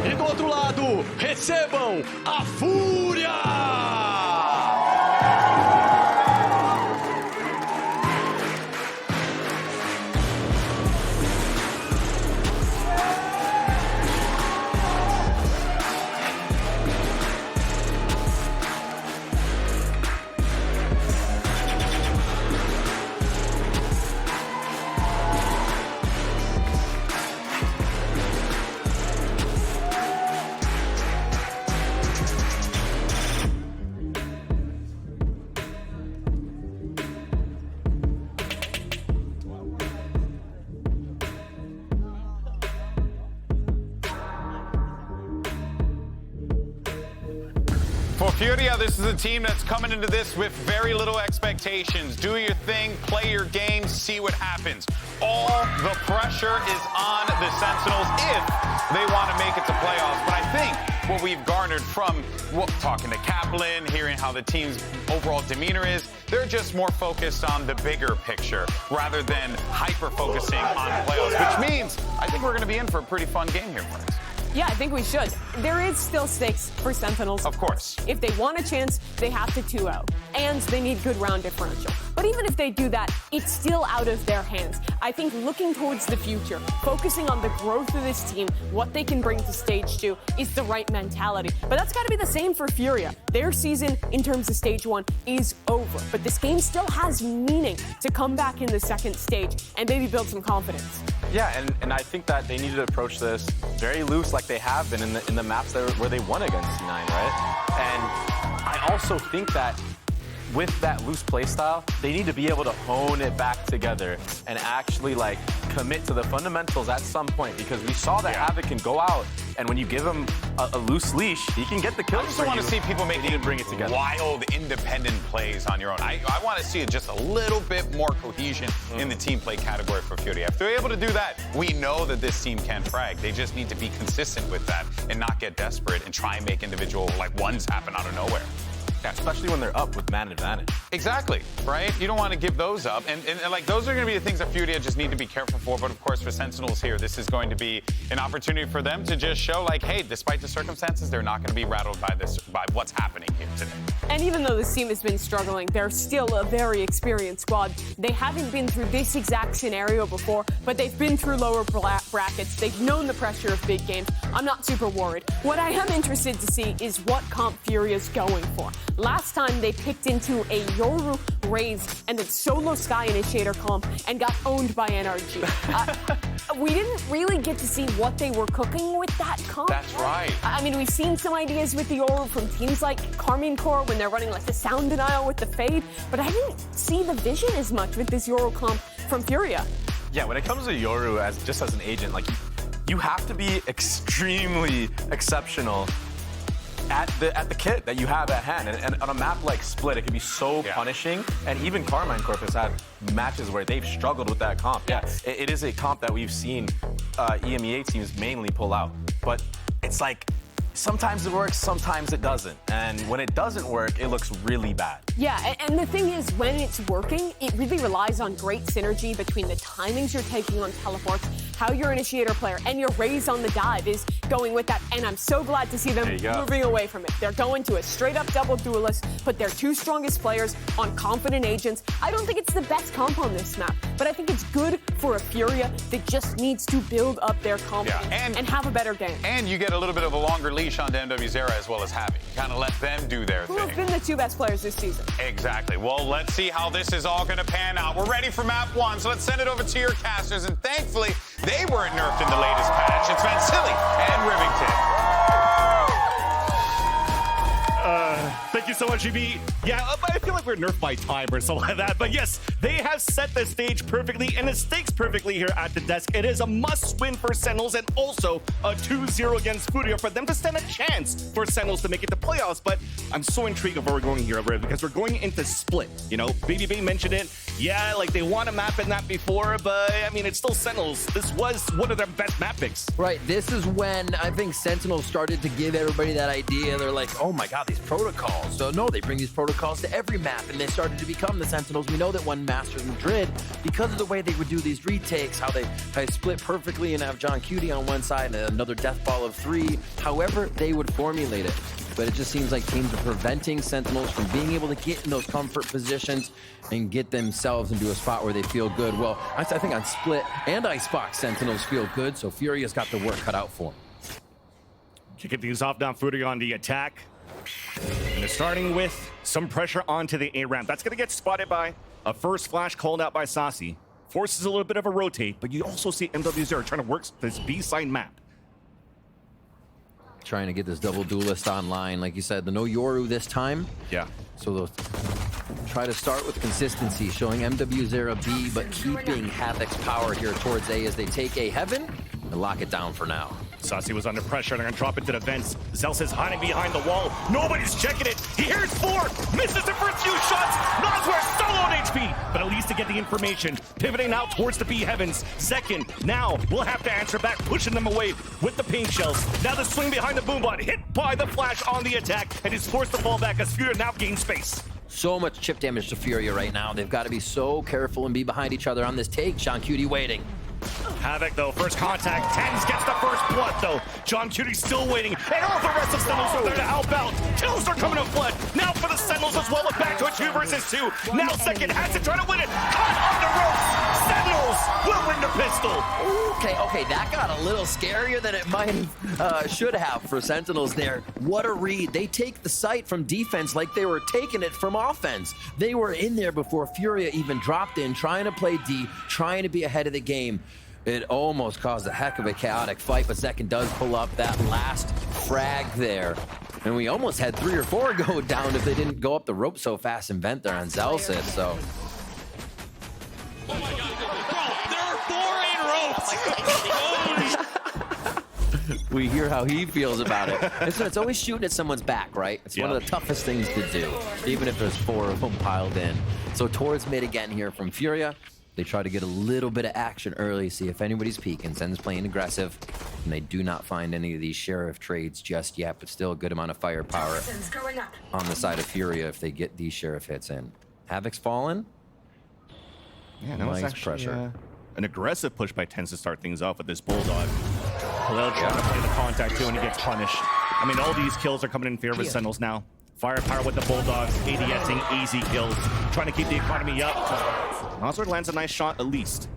E do outro lado, recebam a FURIA! For FURIA, this is a team that's coming into this with very little expectations. Do your thing, play your game, see what happens. All the pressure is on the Sentinels if they want to make it to playoffs. But I think what we've garnered from talking to Kaplan, hearing how the team's overall demeanor is, they're just more focused on the bigger picture rather than hyper-focusing on playoffs, which means I think we're going to be in for a pretty fun game here, friends. Yeah, I think we should. There is still stakes for Sentinels. Of course. If they want a chance, they have to 2-0. And they need good round differential. But even if they do that, it's still out of their hands. I think looking towards the future, focusing on the growth of this team, what they can bring to stage 2 is the right mentality. But that's got to be the same for FURIA. Their season in terms of stage 1 is over, but this game still has meaning to come back in the second stage and maybe build some confidence. Yeah, and I think that they need to approach this very loose like they have been in the maps where they won against C9, right? And I also think that with that loose playstyle, they need to be able to hone it back together and actually like commit to the fundamentals at some point, because we saw that Havoc can go out and when you give him a loose leash, he can get the kills. I just want to see people making wild, independent plays on your own. I want to see just a little bit more cohesion in the team play category for FURIA. If they're able to do that, we know that this team can frag. They just need to be consistent with that and not get desperate and try and make individual ones happen out of nowhere. Yeah, especially when they're up with man advantage. Exactly, right? You don't want to give those up. And like, those are going to be the things that FURIA just need to be careful for. But of course, for Sentinels here, this is going to be an opportunity for them to just show, like, hey, despite the circumstances, they're not going to be rattled by what's happening here today. And even though this team has been struggling, they're still a very experienced squad. They haven't been through this exact scenario before, but they've been through lower brackets. They've known the pressure of big games. I'm not super worried. What I am interested to see is what comp FURIA's going for. Last time they picked into a Yoru, Raze, and a solo Sky Initiator comp and got owned by NRG. We didn't really get to see what they were cooking with that comp. That's right. I mean, we've seen some ideas with the Yoru from teams like Karmine Corps when they're running like the Sound Denial with the Fade, but I didn't see the vision as much with this Yoru comp from FURIA. Yeah, when it comes to Yoru just as an agent, like you have to be extremely exceptional at the kit that you have at hand. And on a map like Split, it can be so punishing. And even Karmine Corp has had matches where they've struggled with that comp. Yeah, it is a comp that we've seen EMEA teams mainly pull out. But it's like, sometimes it works, sometimes it doesn't. And when it doesn't work, it looks really bad. Yeah, and the thing is, when it's working, it really relies on great synergy between the timings you're taking on teleports, how your initiator player and your Raze on the dive is going with that. And I'm so glad to see them moving away from it. They're going to a straight-up double duelist, put their 2 strongest players on confident agents. I don't think it's the best comp on this map, but I think it's good for a FURIA that just needs to build up their confidence and have a better game. And you get a little bit of a longer leash on MW Zera as well as Havoc. Kind of let them do their thing. Who have been the 2 best players this season. Exactly. Well, let's see how this is all going to pan out. We're ready for map 1, so let's send it over to your casters. And thankfully, they weren't nerfed in the latest patch. It's Vansili and Rivington. Thank you so much, GB. Yeah, I feel like we're nerfed by time or something like that. But yes, they have set the stage perfectly and the stakes perfectly here at the desk. It is a must-win for Sentinels and also a 2-0 against FURIA for them to stand a chance for Sentinels to make it to playoffs. But I'm so intrigued of where we're going here, Riv, because we're going into Split. You know, Baby Bay mentioned it. Yeah, like they want a map in that before, but I mean, it's still Sentinels. This was one of their best map picks. Right, this is when I think Sentinels started to give everybody that idea. They're like, oh my God, these protocols. So no, they bring these protocols to every map, and they started to become the Sentinels. We know that one Masters Madrid, because of the way they would do these retakes, how they split perfectly and have John Cutie on one side and another death ball of 3, however they would formulate it. But it just seems like teams are preventing Sentinels from being able to get in those comfort positions and get themselves into a spot where they feel good. Well, I think on Split and Icebox, Sentinels feel good, so FURIA's got the work cut out for them. Kicking things off now, FURIA on the attack. And they're starting with some pressure onto the A ramp. That's going to get spotted by a first flash called out by Saucy. Forces a little bit of a rotate, but you also see MW0 trying to work this B-side map. Trying to get this double duelist online. Like you said, the no Yoru this time. Yeah. So they'll try to start with consistency, showing MW0 B, but keeping Havoc's power here towards A as they take A Heaven and lock it down for now. Saucy was under pressure. They're going to drop into the vents. Zels is hiding behind the wall. Nobody's checking it. He hears 4. Misses the first few shots. Nosware solo on HP. But at least to get the information. Pivoting now towards the B Heavens. Second, now we'll have to answer back, pushing them away with the paint shells. Now the swing behind the boombot. Hit by the flash on the attack. And is forced to fall back as FURIA now gains space. So much chip damage to FURIA right now. They've got to be so careful and be behind each other on this take. Sean Cutie waiting. Havoc, though, first contact. Tens gets the first blood, though. John Cutie still waiting. And all the rest of Sentinels are there to help out. Kills are coming to flood. Now for the Sentinels as well. Back to a 2 versus 2. Now second has to try to win it. Caught on the ropes. Sentinels will win the pistol. Okay, that got a little scarier than it might should have for Sentinels there. What a read. They take the sight from defense like they were taking it from offense. They were in there before Furia even dropped in, trying to play D, trying to be ahead of the game. It almost caused a heck of a chaotic fight, but Zekin does pull up that last frag there. And we almost had 3 or 4 go down if they didn't go up the rope so fast and vent there on Zelsis, so. We hear how he feels about it. It's always shooting at someone's back, right? It's one of the toughest things to do, even if there's 4 of them piled in. So towards mid again here from Furia. They try to get a little bit of action early, see if anybody's peeking. Zen's playing aggressive, and they do not find any of these Sheriff trades just yet, but still a good amount of firepower on the side of Furia if they get these Sheriff hits in. Havoc's fallen. Yeah, that was actually pressure. An aggressive push by Tens to start things off with this Bulldog. Khalil trying to play the contact too, and he gets punished. I mean, all these kills are coming in favor of Sentinels now. Firepower with the Bulldogs, ADSing, easy kills, trying to keep the economy up. Nosword lands a nice shot at least.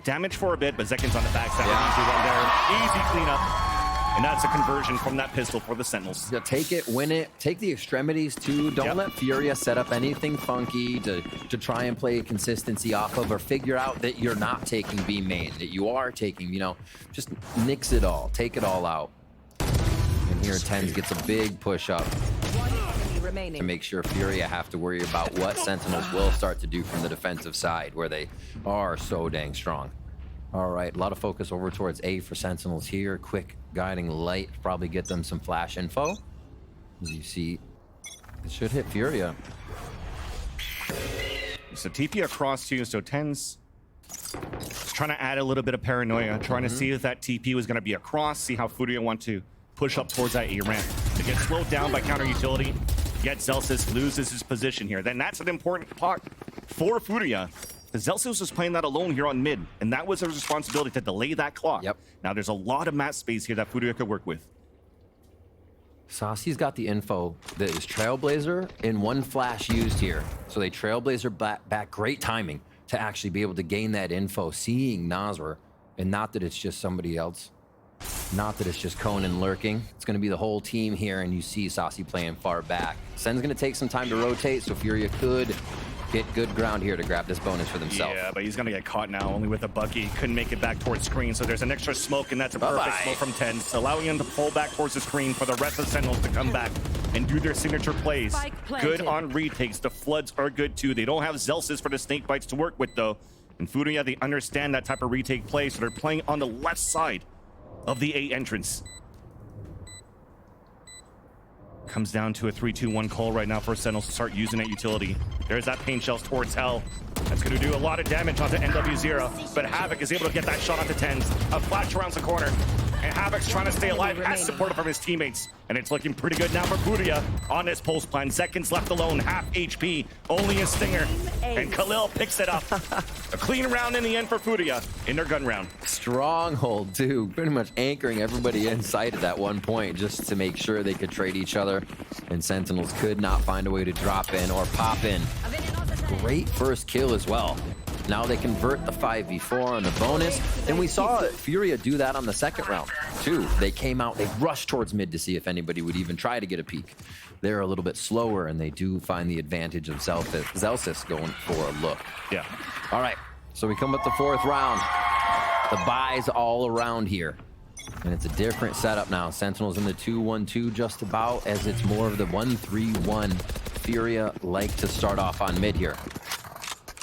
Damage for a bit, but Zekin's on the backside. Easy one there, easy cleanup. And that's a conversion from that pistol for the Sentinels. Yeah, take it, win it, take the extremities too. Don't let Furia set up anything funky to try and play consistency off of, or figure out that you're not taking B main, that you are taking, you know, just nix it all, take it all out. And here Tens gets a big push up to make sure Furia have to worry about what Sentinels will start to do from the defensive side, where they are so dang strong. All right, a lot of focus over towards A for Sentinels here. Quick guiding light, probably get them some flash info. As you see, it should hit Furia. So TP across too, so Tens trying to add a little bit of paranoia, trying to see if that TP was going to be across, see how Furia want to push up towards that A ramp. To get slowed down by counter utility, yet Zelsis loses his position here. Then that's an important part for Furia. Zelsis was playing that alone here on mid, and that was his responsibility to delay that clock. Now there's a lot of map space here that Furia could work with. Saucy's got the info that is Trailblazer and 1 flash used here. So they Trailblazer back, great timing to actually be able to gain that info, seeing Nosword, and not that it's just somebody else. Not that it's just Conan lurking. It's going to be the whole team here, and you see Saucy playing far back. Sen's going to take some time to rotate, so Furia could get good ground here to grab this bonus for themselves. Yeah, but he's going to get caught now, only with a Bucky. Couldn't make it back towards screen, so there's an extra smoke, and that's a perfect smoke from Tens, allowing him to pull back towards the screen for the rest of the Sentinels to come back and do their signature plays. Good on retakes. The Floods are good, too. They don't have Zelsis for the Snake Bites to work with, though. And Furia, they understand that type of retake play, so they're playing on the left side of the A entrance. Comes down to a 3-2-1 call right now for Sentinels to start using that utility. There's that pain shells towards Hell. That's going to do a lot of damage onto NW0, but Havoc is able to get that shot onto Tens. A flash around the corner, and Havoc's trying to stay alive, has support from his teammates, and it's looking pretty good now for Furia on this pulse plan. Zekin's left alone, half HP, only a stinger, and Khalil picks it up. A clean round in the end for Furia in their gun round. Stronghold too, pretty much anchoring everybody inside at that one point just to make sure they could trade each other, and Sentinels could not find a way to drop in or pop in. Great first kill as well. Now they convert the 5v4 on the bonus, and we saw Furia do that on the second round too. They came out, they rushed towards mid to see if anybody would even try to get a peek. They're a little bit slower, and they do find the advantage of Zelsis going for a look. Yeah. All right, so we come with the 4th round. The buys all around here, and it's a different setup now. Sentinels in the 2-1-2 just about, as it's more of the 1-3-1. Furia like to start off on mid here.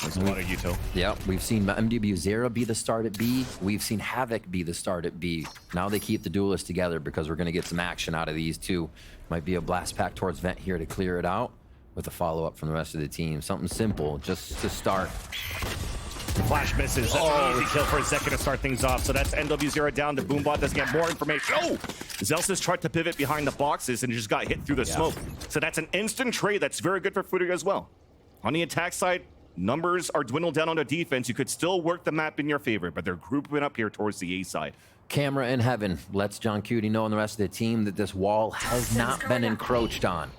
There's a lot of util. Yep, we've seen MW0 be the start at B. We've seen Havoc be the start at B. Now they keep the duelists together because we're going to get some action out of these two. Might be a blast pack towards Vent here to clear it out with a follow-up from the rest of the team. Something simple just to start. The flash misses. That's an easy kill for a second to start things off. So that's NW0 down. The Boombot doesn't get more information. Oh! Zelsis tried to pivot behind the boxes and just got hit through the smoke. So that's an instant trade that's very good for Furia as well. On the attack side, numbers are dwindled down on the defense. You could still work the map in your favor, but they're grouping up here towards the A side. Camera in heaven lets John Cutie know and the rest of the team that this wall has not been encroached on.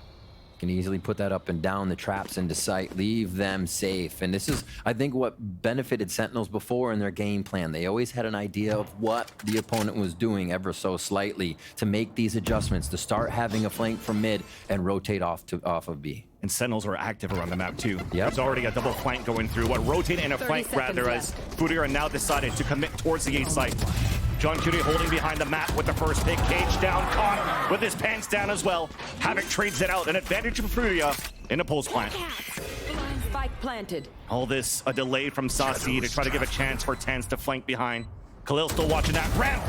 Can easily put that up and down the traps into sight, leave them safe. And this is, I think, what benefited Sentinels before in their game plan. They always had an idea of what the opponent was doing ever so slightly to make these adjustments, to start having a flank from mid and rotate off of B. And Sentinels are active around the map too. There's already a double flank going through. A rotate and a flank rather, as FURIA now decided to commit towards the A site. John Cutie holding behind the map with the first pick. Cage down, caught with his pants down as well. Havoc trades it out. An advantage for FURIA in a pulse plant. Spike planted. All this a delay from Saucy to try to give a chance for Tens to flank behind. Khalil still watching that ramp.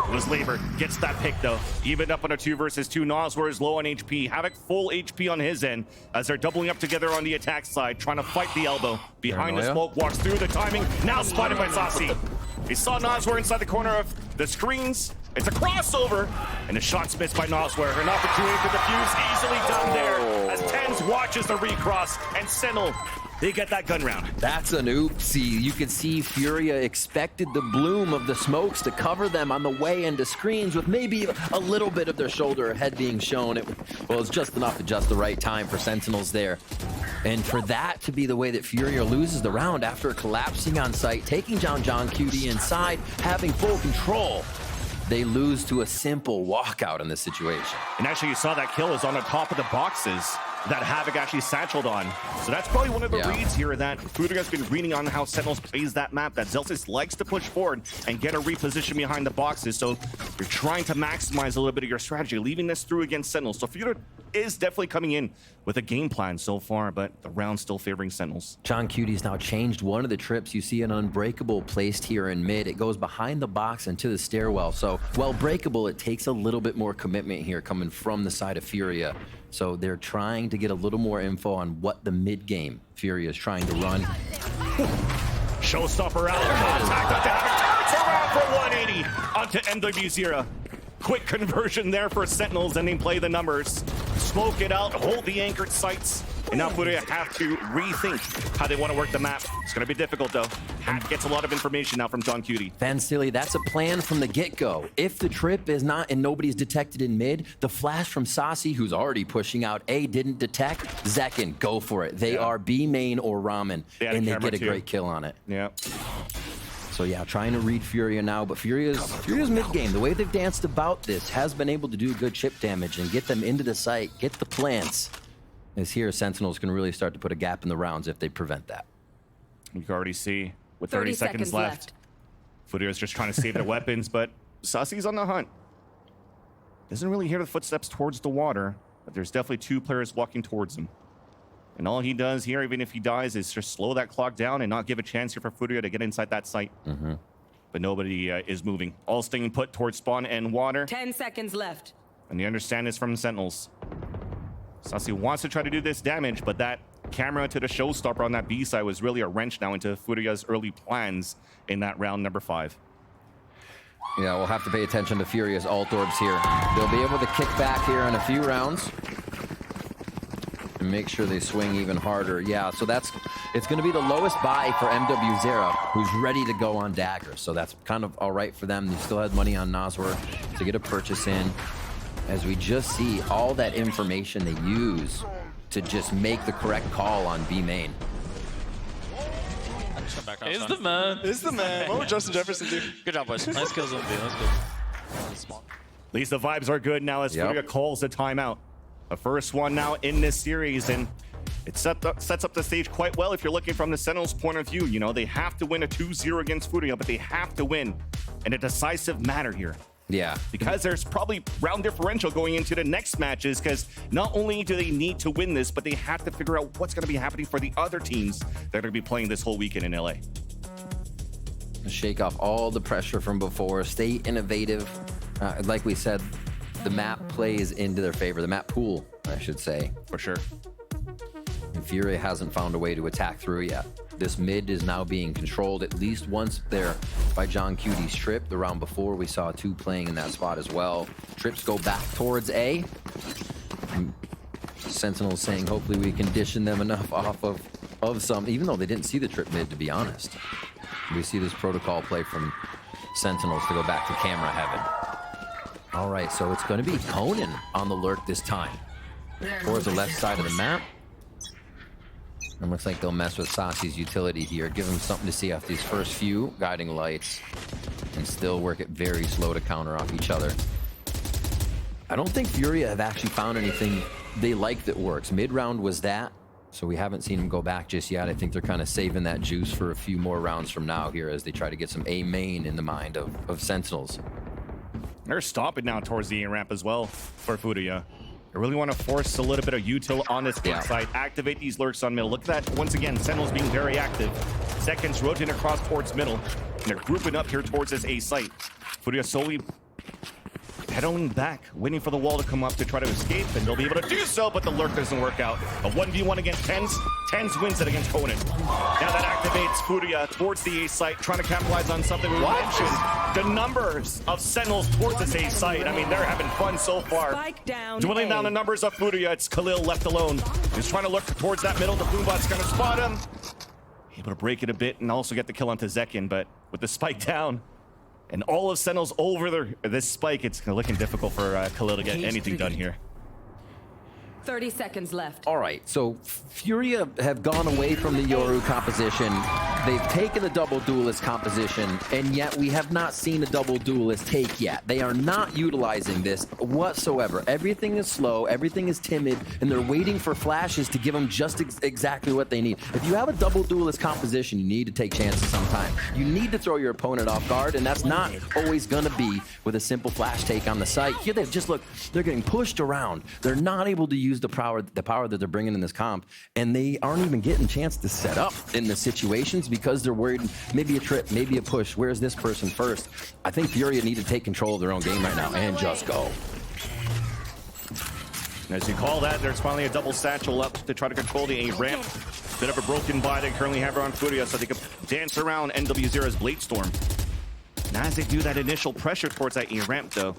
It was Labor. Gets that pick though. Even up on a 2 versus 2. Noswar is low on HP. Havoc full HP on his end as they're doubling up together on the attack side, trying to fight the elbow. Behind the smoke, walks through the timing. Now spotted by Saucy. He saw Noswar inside the corner of the screens. It's a crossover, and the shot's missed by Noswar. An opportunity to defuse, easily done there, as Tens watches the recross, and Sentinel, they get that gun round. That's an oopsie. You could see FURIA expected the bloom of the smokes to cover them on the way into screens with maybe a little bit of their shoulder or head being shown. Well, it's just enough at just the right time for Sentinels there. And for that to be the way that FURIA loses the round after collapsing on site, taking down John Cutie inside, having full control, they lose to a simple walkout in this situation. And actually, you saw that kill is on the top of the boxes that Havoc actually satcheled on. So that's probably one of the reads here that FURIA has been reading on how Sentinels plays that map, that Zelsis likes to push forward and get a reposition behind the boxes. So you're trying to maximize a little bit of your strategy, leaving this through against Sentinels. So FURIA is definitely coming in with a game plan so far, but the round's still favoring Sentinels. John Cutie's now changed one of the trips. You see an unbreakable placed here in mid. It goes behind the box into the stairwell. So while breakable, it takes a little bit more commitment here coming from the side of FURIA. So they're trying to get a little more info on what the mid game FURIA is trying to run. Showstopper out. Contact onto Havoc. Turns around for 180 onto MW0. Quick conversion there for Sentinels, and they play the numbers. Smoke it out, hold the anchored sites. And now FURIA have to rethink how they want to work the map. It's going to be difficult, though. Hat gets a lot of information now from John Cutie. Van Silly, that's a plan from the get-go. If the trip is not and nobody's detected in mid, the flash from Saucy, who's already pushing out A, didn't detect. Zekin, go for it. They are B main or Ramen, and they get a great kill on it. Yeah. So yeah, trying to read FURIA now, but FURIA's mid-game, the way they've danced about this, has been able to do good chip damage and get them into the site, get the plants. As here, Sentinels can really start to put a gap in the rounds if they prevent that. You can already see with 30 seconds left. FURIA is just trying to save their weapons, but Saucy's on the hunt. Doesn't really hear the footsteps towards the water, but there's definitely 2 players walking towards him. And all he does here, even if he dies, is just slow that clock down and not give a chance here for FURIA to get inside that site. But nobody is moving. All staying put towards spawn and water. 10 seconds left. And you understand this from Sentinels. Saucy wants to try to do this damage, but that camera to the showstopper on that B side was really a wrench now into FURIA's early plans in that round number 5. Yeah, we'll have to pay attention to FURIA's alt orbs here. They'll be able to kick back here in a few rounds and make sure they swing even harder. Yeah, so it's going to be the lowest buy for MW0, who's ready to go on Dagger. So that's kind of all right for them. They still had money on Noswar to get a purchase in. As we just see all that information they use to just make the correct call on B main. Is the man. Is the man. What would Justin Jefferson do? Good job, boys. Nice kills on B. Let's go. At least the vibes are good now as FURIA calls a timeout. The first one now in this series, and it sets up the stage quite well if you're looking from the Sentinels' point of view. You know, they have to win a 2-0 against FURIA, but they have to win in a decisive manner here. Yeah. Because there's probably round differential going into the next matches, because not only do they need to win this, but they have to figure out what's going to be happening for the other teams that are going to be playing this whole weekend in LA. Shake off all the pressure from before, stay innovative. Like we said, the map plays into their favor, the map pool, I should say. For sure. And FURIA hasn't found a way to attack through yet. This mid is now being controlled at least once there by John Cutie's trip. The round before, we saw 2 playing in that spot as well. Trips go back towards A. And Sentinels saying hopefully we condition them enough off of of some, even though they didn't see the trip mid, to be honest. We see this protocol play from Sentinels to go back to camera heaven. All right, so it's going to be Conan on the lurk this time. Towards the left side of the map. And looks like they'll mess with Sasi's utility here, give him something to see off these first few guiding lights, and still work it very slow to counter off each other. I don't think FURIA have actually found anything they like that works. Mid-round was that, so we haven't seen them go back just yet. I think they're kind of saving that juice for a few more rounds from now here as they try to get some A main in the mind of Sentinels. They're stopping now towards the ramp as well for FURIA. They really want to force a little bit of util on this side, activate these lurks on middle. Look at that, once again, Sentinels being very active. Seconds rotating across towards middle, and they're grouping up here towards this A site. FURIA slowly pedaling back, waiting for the wall to come up to try to escape, and they'll be able to do so, but the lurk doesn't work out. A 1v1 against TenZ. TenZ wins it against Conan. Now that activates FURIA towards the A site, trying to capitalize on something we mentioned. The numbers of Sentinels towards this A site. I mean, they're having fun so far. Dwindling down the numbers of FURIA. It's Khalil left alone. He's trying to look towards that middle. The Boombot's going to spot him. Able to break it a bit and also get the kill onto Zekin, but with the spike down, and all of Sentinels over this spike, it's looking difficult for Khalil to get anything done here. 30 seconds left. All right, so FURIA have gone away from the Yoru composition. They've taken the double duelist composition, and yet we have not seen a double duelist take yet. They are not utilizing this whatsoever. Everything is slow, everything is timid, and they're waiting for flashes to give them just exactly what they need. If you have a double duelist composition, you need to take chances sometime. You need to throw your opponent off guard, and that's not always gonna be with a simple flash take on the site. Here they've just look, they're getting pushed around. They're not able to use the power that they're bringing in this comp, and they aren't even getting a chance to set up in the situations because they're worried maybe a trip, maybe a push. Where's this person first? I think FURIA need to take control of their own game right now and just go. As you call that, there's finally a double satchel up to try to control the A ramp. Bit of a broken buy they currently have around FURIA, so they can dance around NW0's Blade Storm. And as they do that initial pressure towards that A ramp, though,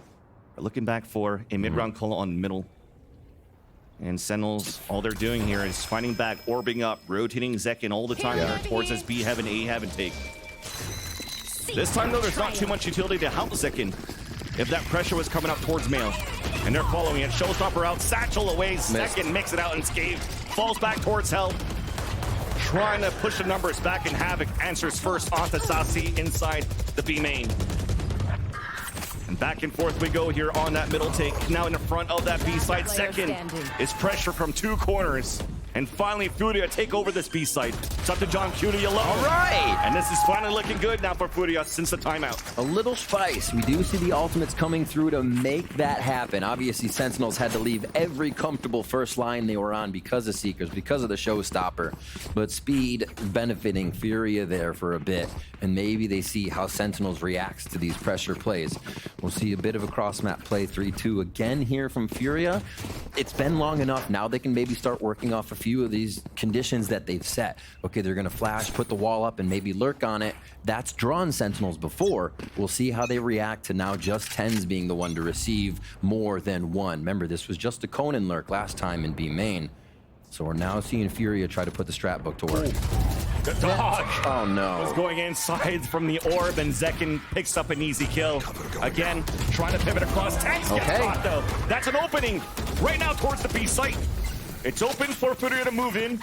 we're looking back for a mid-round call on middle. And Sentinels, all they're doing here is fighting back, orbing up, rotating Zekin all the time towards this B heaven, A heaven take. This time, though, there's not too much utility to help Zekin if that pressure was coming up towards Mail. And they're following it. Showstopper out, satchel away, Zekin makes it out unscathed, falls back towards Hell. Trying to push the numbers back, and Havoc answers first onto Sasi inside the B main. And back and forth we go here on that middle take. Now in the front of that B side. Second is pressure from two corners. And finally, FURIA take over this B site. It's up to John Cutie alone. All right! And this is finally looking good now for FURIA since the timeout. A little spice. We do see the ultimates coming through to make that happen. Obviously, Sentinels had to leave every comfortable first line they were on because of Seekers, because of the showstopper. But speed benefiting FURIA there for a bit. And maybe they see how Sentinels reacts to these pressure plays. We'll see a bit of a cross-map play 3-2 again here from FURIA. It's been long enough. Now they can maybe start working off a few of these conditions that they've set. Okay, they're gonna flash, put the wall up, and maybe lurk on it. That's drawn Sentinels before. We'll see how they react to now just TenZ being the one to receive more than one. Remember, this was just a Conan lurk last time in B main. So we're now seeing FURIA try to put the strat book to work. The dog! Oh no. Was going inside from the orb, and Zekin picks up an easy kill. Again, trying to pivot across. TenZ gets caught though. That's an opening right now towards the B site. It's open for FURIA to move in.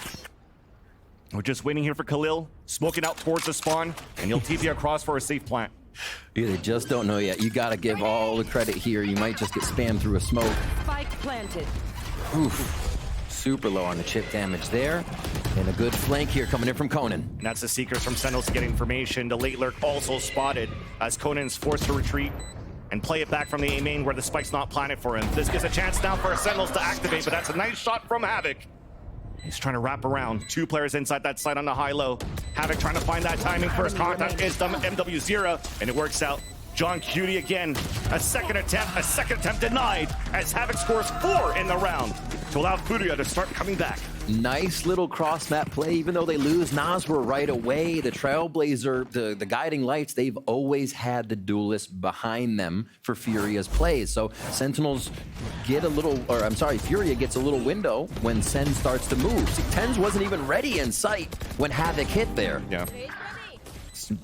We're just waiting here for Khalil, smoking out towards the spawn, and he'll TP across for a safe plant. Yeah, they just don't know yet. You gotta give all the credit here. You might just get spammed through a smoke. Spike planted. Oof. Super low on the chip damage there. And a good flank here coming in from Conan. And that's the Seekers from Sentinels to get information. The late lurk also spotted as Conan's forced to retreat and play it back from the A main where the spike's not planted for him. This gives a chance now for Sentinels to activate, but that's a nice shot from Havoc. He's trying to wrap around. Two players inside that side on the high-low. Havoc trying to find that timing. First contact is MW0, and it works out. John Cutie again, a second attempt denied as Havoc scores 4 in the round to allow FURIA to start coming back. Nice little cross-map play. Even though they lose, Nas were right away. The Trailblazer, the guiding lights, they've always had the duelist behind them for Furia's plays. So Sentinels get a little, or I'm sorry, Furia gets a little window when Sen starts to move. See, Tens wasn't even ready in sight when Havoc hit there. Yeah.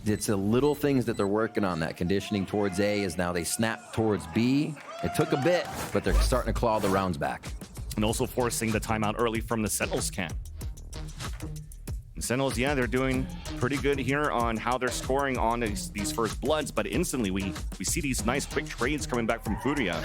It's the little things that they're working on. That conditioning towards A is now they snap towards B. It took a bit, but they're starting to claw the rounds back. And also forcing the timeout early from the Sentinels camp. And Sentinels, yeah, they're doing pretty good here on how they're scoring on these first bloods, but instantly we see these nice quick trades coming back from FURIA.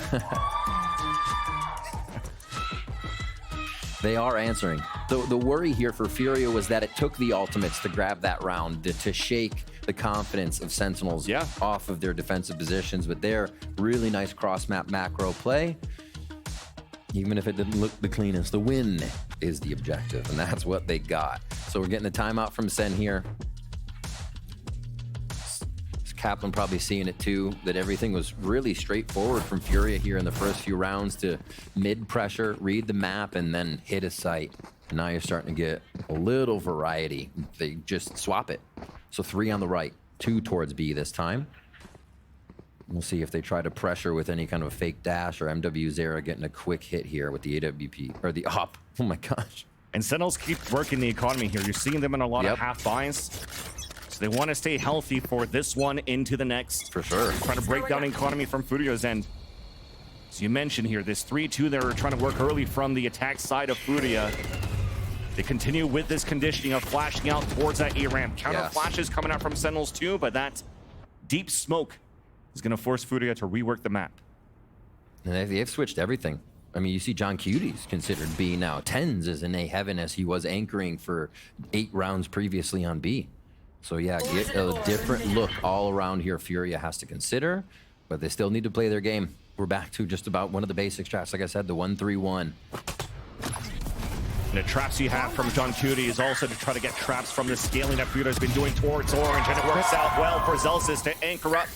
They are answering. The worry here for FURIA was that it took the ultimates to grab that round, to shake the confidence of Sentinels off of their defensive positions, but their really nice cross-map macro play, even if it didn't look the cleanest, the win is the objective, and that's what they got. So we're getting the timeout from Sen here. Kaplan probably seeing it too, that everything was really straightforward from FURIA here in the first few rounds to mid-pressure, read the map, and then hit a site. And now you're starting to get a little variety. They just swap it. So 3 on the right, 2 towards B this time. We'll see if they try to pressure with any kind of a fake dash or MW Zera getting a quick hit here with the AWP, or the op. Oh my gosh. And Sentinels keep working the economy here. You're seeing them in a lot of half buys. They want to stay healthy for this one into the next. For sure. Trying to break down economy from FURIA's end. So you mentioned here, this 3-2 they're trying to work early from the attack side of FURIA. They continue with this conditioning of flashing out towards that A ramp. Counter flashes coming out from Sentinels too, but that deep smoke is going to force FURIA to rework the map. And they've switched everything. I mean, you see John Cuties considered B now. Tens is in A heaven as he was anchoring for 8 rounds previously on B. So yeah, get a different look all around here FURIA has to consider, but they still need to play their game. We're back to just about one of the basic traps. Like I said, the 1-3-1. And the traps you have from John Cutie is also to try to get traps from the scaling that FURIA has been doing towards Orange, and it works out well for Zelsis to anchor up.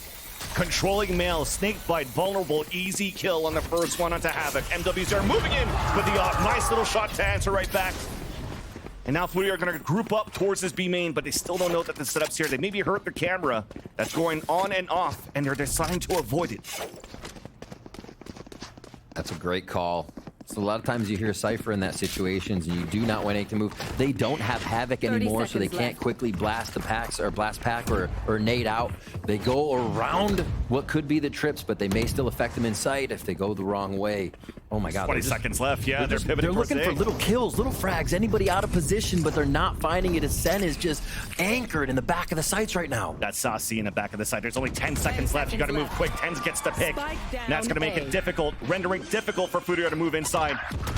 Controlling Male, Snakebite, vulnerable, easy kill on the first one onto Havoc. MWs are moving in with the nice little shot to answer right back. And now FURIA are going to group up towards this B main, but they still don't know that the setup's here. They maybe hurt their camera that's going on and off, and they're deciding to avoid it. That's a great call. So a lot of times you hear Cypher in that situations, and you do not want to move. They don't have Havoc anymore, so they can't quickly blast the packs or blast pack or nade out. They go around what could be the trips, but they may still affect them in sight if they go the wrong way. Oh my God. 20 seconds left. Yeah, they're pivoting. They're looking for little kills, little frags, anybody out of position, but they're not finding it as Sen is just anchored in the back of the sights right now. That's Saucy in the back of the site. There's only 10 seconds left. You got to move quick. Tens gets the pick. And that's going to make it difficult, rendering difficult for FURIA to move inside.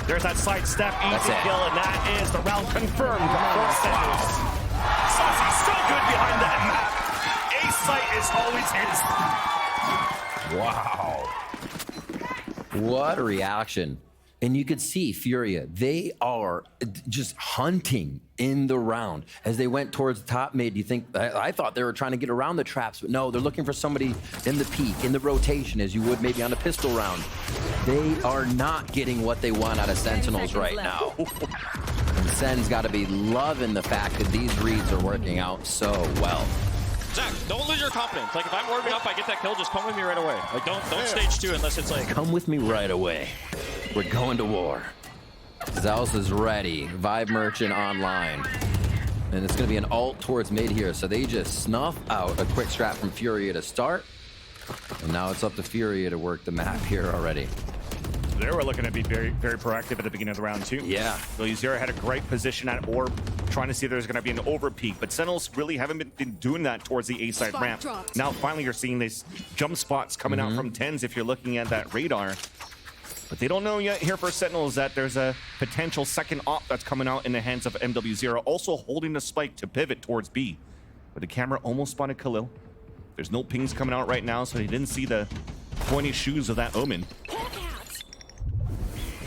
There's that side step, easy kill, and that is the round confirmed for Sentinels. Saucy's still good behind that map. A site is always his. Wow. What a reaction. And you could see FURIA, they are just hunting in the round. As they went towards the top mid, you think, I thought they were trying to get around the traps, but no, they're looking for somebody in the peak, in the rotation, as you would maybe on a pistol round. They are not getting what they want out of Sentinels right now. And Sen's got to be loving the fact that these reads are working out so well. Zach, don't lose your confidence. Like, if I'm warming up, I get that kill, just come with me right away. Like, don't stage 2 unless it's like... Come with me right away. We're going to war. Zels is ready. Vibe Merchant online. And it's going to be an ult towards mid here. So they just snuff out a quick strat from FURIA to start. And now it's up to FURIA to work the map here already. They were looking to be very, very proactive at the beginning of the round too. Yeah. Zera had a great position at Orb, trying to see if there's going to be an over peak, but Sentinels really haven't been doing that towards the A-side ramp. Now finally you're seeing these jump spots coming out from Tens if you're looking at that radar. But they don't know yet here for Sentinels that there's a potential second op that's coming out in the hands of MW Zera, also holding the spike to pivot towards B. But the camera almost spotted Khalil. There's no pings coming out right now, so he didn't see the pointy shoes of that Omen.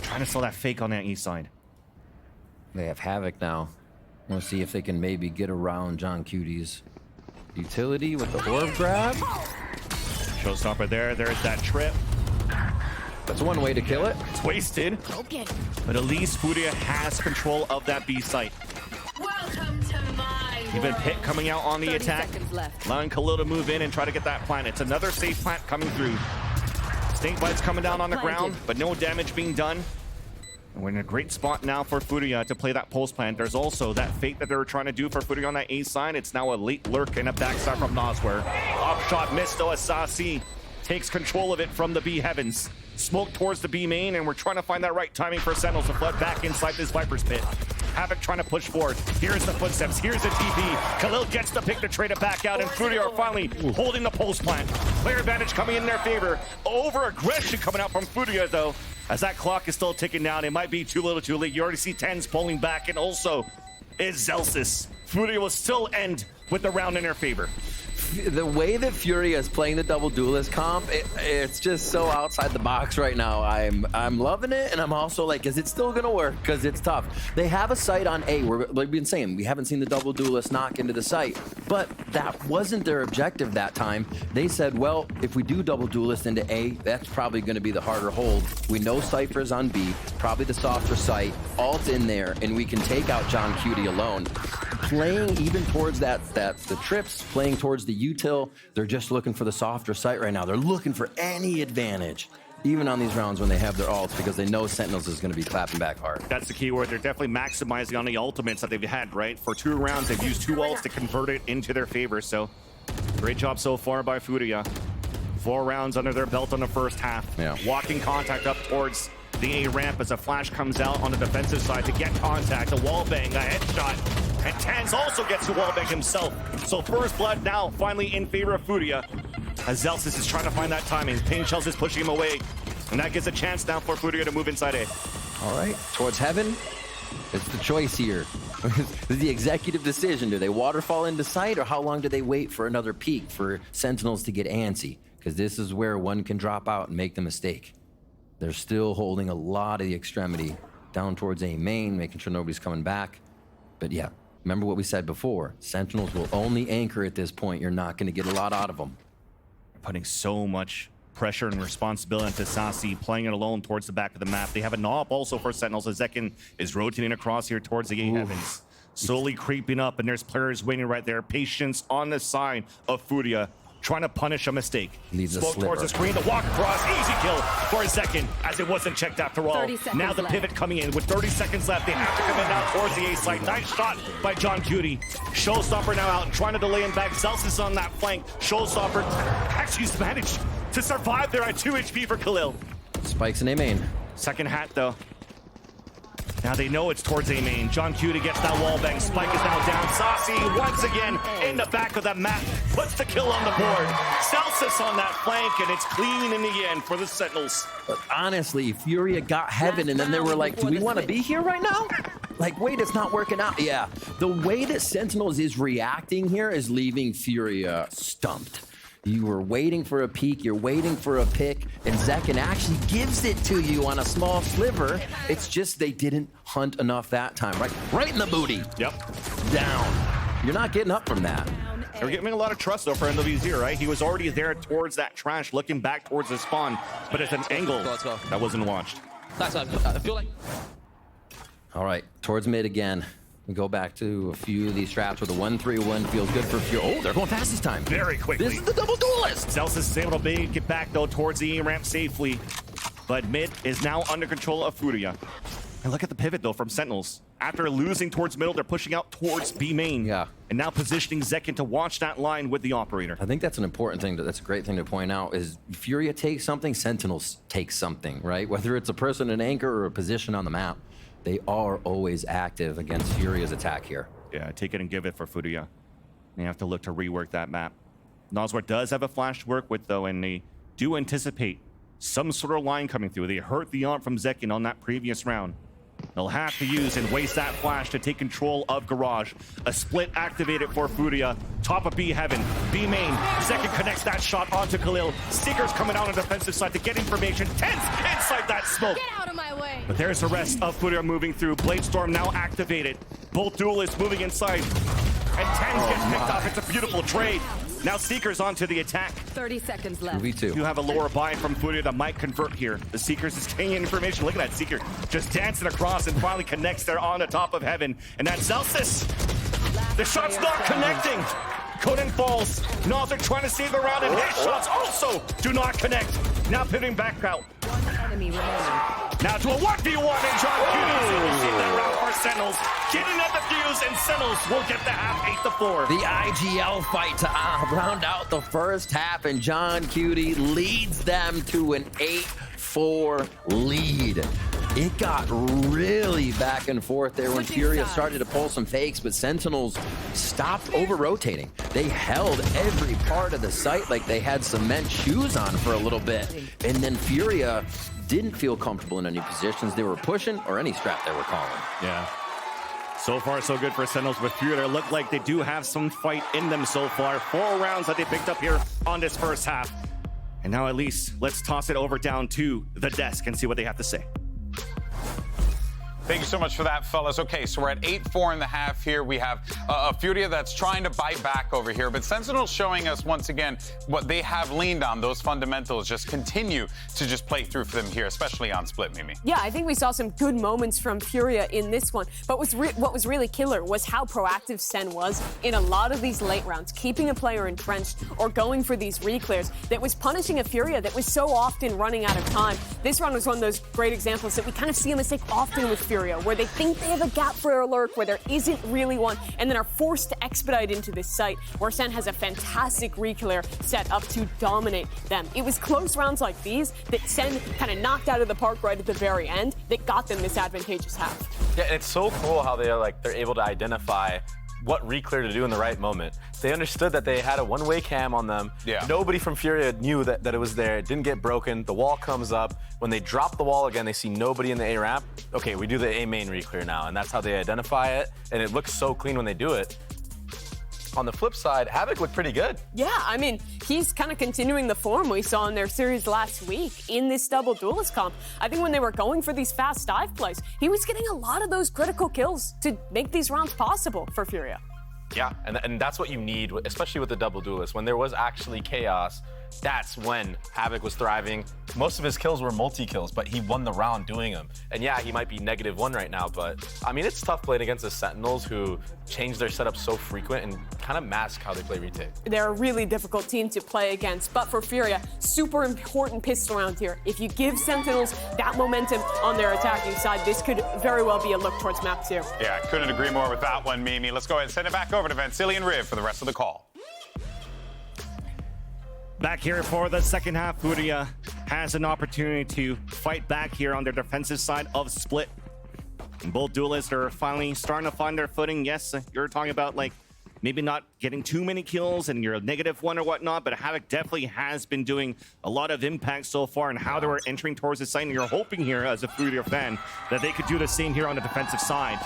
Trying to sell that fake on that east side. They have Havoc now. We'll see if they can maybe get around John Cutie's utility with the orb grab. Showstopper there. There's that trip. That's one way to kill it. It's wasted. But at least FURIA has control of that B site. Welcome to my Even Pit coming out on the attack, allowing Khalil to move in and try to get that plant. It's another safe plant coming through. Snake bites coming down on the ground, but no damage being done. And we're in a great spot now for FURIA to play that pulse plant. There's also that fate that they were trying to do for FURIA on that A side. It's now a late lurk and a backside from Nosware. Off shot missed though as Sasi takes control of it from the B heavens. Smoke towards the B main, and we're trying to find that right timing for Sentinels to flood back inside this Viper's pit. Havoc trying to push forward. Here's the footsteps. Here's the TP. Khalil gets the pick to trade it back out, and FURIA are finally holding the pulse plant. Player advantage coming in their favor. Over aggression coming out from FURIA though. As that clock is still ticking down, it might be too little too late. You already see 10s pulling back, and also is Zelsis. FURIA will still end with the round in their favor. The way that FURIA is playing the double duelist comp, it's just so outside the box right now. I'm loving it, and I'm also like, is it still gonna work? Because it's tough. They have a site on A. We've been saying we haven't seen the double duelist knock into the site, but that wasn't their objective that time. They said, well, if we do double duelist into A, that's probably going to be the harder hold. We know Cypher's on B, probably the softer site. Alt's in there, and we can take out John Cutie alone. Playing even towards the trips, playing towards the util, they're just looking for the softer site right now. They're looking for any advantage, even on these rounds when they have their ults, because they know Sentinels is going to be clapping back hard. That's the key word. They're definitely maximizing on the ultimates that they've had, right? For 2 rounds, they've used 2 ults to convert it into their favor. So great job so far by FURIA. 4 rounds under their belt on the first half. Yeah. Walking contact up towards the A ramp as a flash comes out on the defensive side to get contact. A wallbang, a headshot. And Tans also gets to wallbang himself. So first blood now finally in favor of FURIA. As Zelsis is trying to find that timing. Ping Shells is pushing him away. And that gives a chance now for FURIA to move inside A. All right, towards heaven. It's the choice here. This is the executive decision. Do they waterfall into sight, or how long do they wait for another peek for Sentinels to get antsy? Because this is where one can drop out and make the mistake. They're still holding a lot of the extremity down towards A main, making sure nobody's coming back. But yeah, remember what we said before. Sentinels will only anchor at this point. You're not going to get a lot out of them. Putting so much pressure and responsibility into Sasi, playing it alone towards the back of the map. They have a knob also for Sentinels as Zekin is rotating across here towards the A heavens. Slowly creeping up, and there's players waiting right there. Patience on the side of FURIA, trying to punish a mistake. Spoke towards the screen, the walk across, easy kill for a second, as it wasn't checked after all. Now the pivot coming in with 30 seconds left. They have to come in now towards the A site. Nice shot by John Cutie. Showstopper now out and trying to delay him back. Zelsis on that flank. Showstopper actually managed to survive there at 2 HP for Khalil. Spikes in A main. Second hat though. Now they know it's towards A main. John Cutie gets that wall bang. Spike is now down. Sasi once again in the back of the map. Puts the kill on the board. Celsius on that flank, and it's clean in the end for the Sentinels. But honestly, FURIA got heaven, and then they were like, do we want to be here right now? Like, wait, it's not working out. Yeah, the way that Sentinels is reacting here is leaving FURIA stumped. You were waiting for a peek, you're waiting for a pick, and Zekin actually gives it to you on a small sliver. It's just they didn't hunt enough that time, right? Right in the booty. Yep. Down. You're not getting up from that. They're giving a lot of trust, though, for NWZ, right? He was already there towards that trash, looking back towards the spawn, but it's an angle that wasn't watched. I feel like... All right, towards mid again. We go back to a few of these traps where the 1-3-1 feels good for FURIA. Oh, they're going fast this time. Very quickly. This is the double duelist. Zelsis is able to get back, though, towards the A ramp safely. But mid is now under control of FURIA. And look at the pivot, though, from Sentinels. After losing towards middle, they're pushing out towards B main. Yeah. And now positioning Zekin to watch that line with the operator. I think that's an important thing. That's a great thing to point out is FURIA takes something, Sentinels takes something, right? Whether it's a person, an anchor, or a position on the map. They are always active against FURIA's attack here. Yeah, take it and give it for FURIA. They have to look to rework that map. Nosware does have a flash to work with, though, and they do anticipate some sort of line coming through. They hurt the arm from Zekin on that previous round. They'll have to use and waste that flash to take control of Garage. A split activated for FURIA. Top of B heaven. B main. Zekin connects that shot onto Khalil. Stickers coming out on the defensive side to get information. Tense inside that smoke. Get out of my way. But there's the rest of FURIA moving through. Bladestorm now activated. Both duelists moving inside. And Tense gets picked off. It's a beautiful trade. Now Seekers onto the attack. 30 seconds left. V2. You have a lower buy from FURIA that might convert here. The Seekers is taking information. Look at that Seeker just dancing across and finally connects there on the top of heaven. And that's Celsius. The shot's not connecting. Conan falls. Nozer trying to save the round, and his shots also do not connect. Now pivoting back out. Enemy remaining. Now to a 1v1, and John Cutie received that round for Sentinels. Getting at the fuse, and Sentinels will get the half 8-4. The IGL fight to round out the first half, and John Cutie leads them to an 8-4 lead. It got really back and forth there when FURIA started to pull some fakes, but Sentinels stopped over-rotating. They held every part of the site like they had cement shoes on for a little bit. And then FURIA didn't feel comfortable in any positions they were pushing or any strat they were calling. Yeah. So far, so good for Sentinels with FURIA. Look like they do have some fight in them so far. 4 rounds that they picked up here on this first half. And now at least, let's toss it over down to the desk and see what they have to say. Thank you so much for that, fellas. Okay, so we're at 8-4.5 here. We have a FURIA that's trying to bite back over here, but Sentinels showing us once again what they have leaned on. Those fundamentals just continue to just play through for them here, especially on split, Mimi. Yeah, I think we saw some good moments from FURIA in this one, but what was really killer was how proactive Sen was in a lot of these late rounds, keeping a player entrenched or going for these reclears that was punishing a FURIA that was so often running out of time. This round was one of those great examples that we kind of see a mistake often with FURIA, where they think they have a gap for a lurk where there isn't really one, and then are forced to expedite into this site where Sen has a fantastic reclear set up to dominate them. It was close rounds like these that Sen kind of knocked out of the park right at the very end that got them this advantageous half. Yeah, it's so cool how they're able to identify what reclear to do in the right moment. They understood that they had a one-way cam on them. Yeah. Nobody from FURIA knew that it was there. It didn't get broken. The wall comes up. When they drop the wall again, they see nobody in the A ramp. Okay, we do the A main reclear now, and that's how they identify it. And it looks so clean when they do it. On the flip side, Havoc looked pretty good. Yeah, I mean, he's kind of continuing the form we saw in their series last week in this double duelist comp. I think when they were going for these fast dive plays, he was getting a lot of those critical kills to make these rounds possible for FURIA. Yeah, and that's what you need, especially with the double duelist. When there was actually chaos, that's when Havoc was thriving. Most of his kills were multi-kills, but he won the round doing them. And yeah, he might be -1 right now, but I mean, it's tough playing against the Sentinels who change their setup so frequent and kind of mask how they play retake. They're a really difficult team to play against, but for FURIA, super important pistol round here. If you give Sentinels that momentum on their attacking side, this could very well be a look towards map 2. Yeah, I couldn't agree more with that one, Mimi. Let's go ahead and send it back over to Vansili and Riv for the rest of the call. Back here for the second half, FURIA has an opportunity to fight back here on their defensive side of split. And both duelists are finally starting to find their footing. Yes, you're talking about maybe not getting too many kills and you're a -1 or whatnot, but Havoc definitely has been doing a lot of impact so far and how they were entering towards the site. And you're hoping here as a FURIA fan that they could do the same here on the defensive side.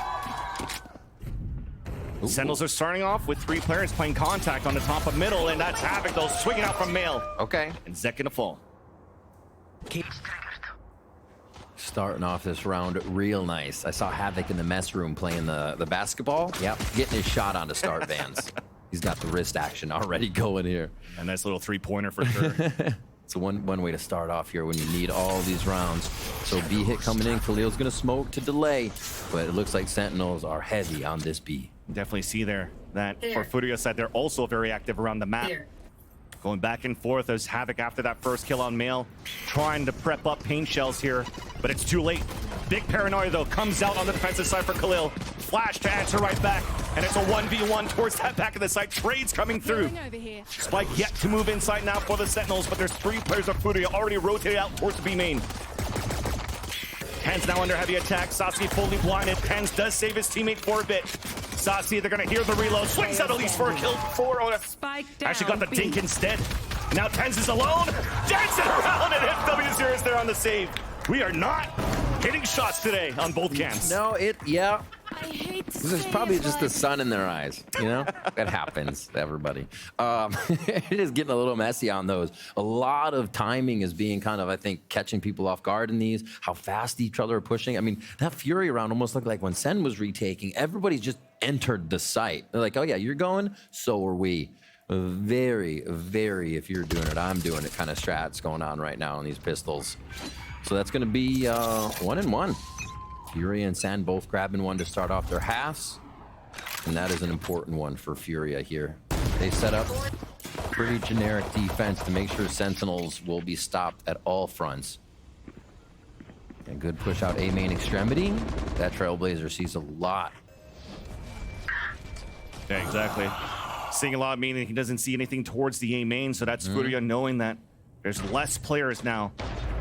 Sentinels are starting off with 3 players playing contact on the top of middle, and that's Havoc, though, swinging out from Mail. Okay. And Zek gonna fall. Starting off this round real nice. I saw Havoc in the mess room playing the basketball. Yep, getting his shot on to start Vans. He's got the wrist action already going here. A nice little 3-pointer for sure. It's one way to start off here when you need all these rounds. So B hit coming in. Khalil's gonna smoke to delay, but it looks like Sentinels are heavy on this B. Definitely see there that for FURIA side, they're also very active around the map. Going back and forth as Havoc after that first kill on Mail, trying to prep up paint shells here, but it's too late. Big paranoia though comes out on the defensive side for Khalil. Flash to answer right back, and it's a 1v1 towards that back of the site. Trades coming through. Spike yet to move inside now for the Sentinels, but there's 3 players of FURIA already rotated out towards the B main. Pens now under heavy attack. Sasi fully blinded. Pens does save his teammate for a bit. Sasi, they're gonna hear the reload. Swings out at least for a kill. 4 on actually got the dink instead. Now Tens is alone. Dancing around, and FW0 is there on the save. We are not hitting shots today on both cams. No, yeah. This is probably just the sun in their eyes, you know? That happens to everybody. It is getting a little messy on those. A lot of timing is being kind of, I think, catching people off guard in these, how fast each other are pushing. I mean, that FURIA round almost looked like when Sen was retaking, everybody just entered the site. They're like, oh yeah, you're going, so are we. very, if you're doing it, I'm doing it kind of strats going on right now on these pistols. So that's going to be 1-1. FURIA and Sen both grabbing one to start off their halves. And that is an important one for FURIA here. They set up pretty generic defense to make sure Sentinels will be stopped at all fronts. A good push out A main extremity. That Trailblazer sees a lot. Yeah, exactly. Seeing a lot, meaning he doesn't see anything towards the A main, so that's FURIA knowing that there's less players now.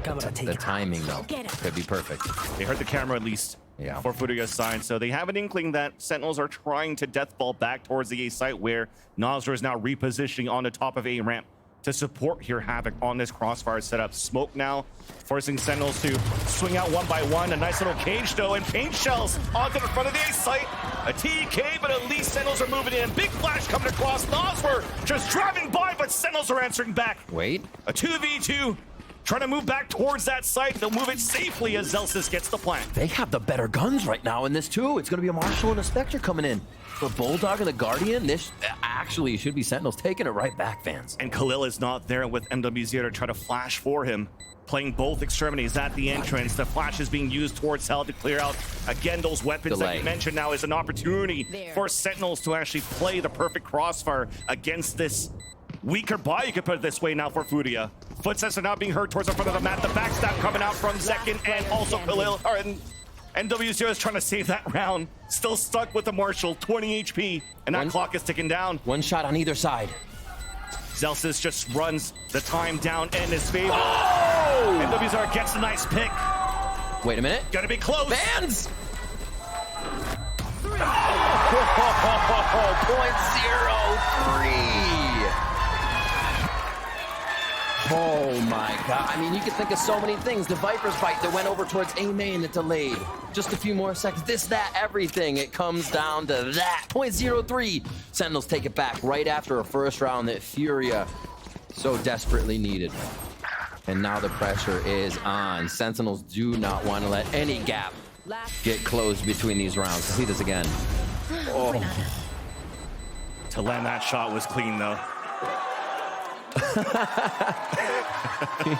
The timing, though, could be perfect. They heard the camera at least for FURIA's side, so they have an inkling that Sentinels are trying to deathball back towards the A site, where Nosra is now repositioning on the top of A ramp to support here Havoc on this crossfire setup. Smoke now, forcing Sentinels to swing out one by one. A nice little cage though, and paint shells onto the front of the A site. A TK, but at least Sentinels are moving in. Big flash coming across. Nosra just driving by, but Sentinels are answering back. Wait. A 2v2. Trying to move back towards that site. They'll move it safely as Zelsis gets the plant. They have the better guns right now in this too. It's going to be a Marshall and a Spectre coming in. For Bulldog and the Guardian, this actually should be Sentinels taking it right back, fans. And Khalil is not there with MWZ to try to flash for him. Playing both extremities at the entrance. The flash is being used towards Hell to clear out, again, those weapons that you mentioned now is an opportunity for Sentinels to actually play the perfect crossfire against this weaker buy, you could put it this way now for FURIA. Footsteps are now being heard towards the front of the map. The backstab coming out from Zekin and also Khalil. And NW0 is trying to save that round. Still stuck with the Marshall, 20 HP, and that clock is ticking down. One shot on either side. Zelsis just runs the time down in his favor. Oh! NW0 gets a nice pick. Wait a minute. Gonna be close. Bands! Oh, 0.03. Oh my god. I mean, you could think of so many things. The Viper's bite that went over towards A main that delayed. Just a few more seconds. This, that, everything. It comes down to that. 0.03. Sentinels take it back right after a first round that FURIA so desperately needed. And now the pressure is on. Sentinels do not want to let any gap get closed between these rounds. See this again. Oh. To land that shot was clean, though.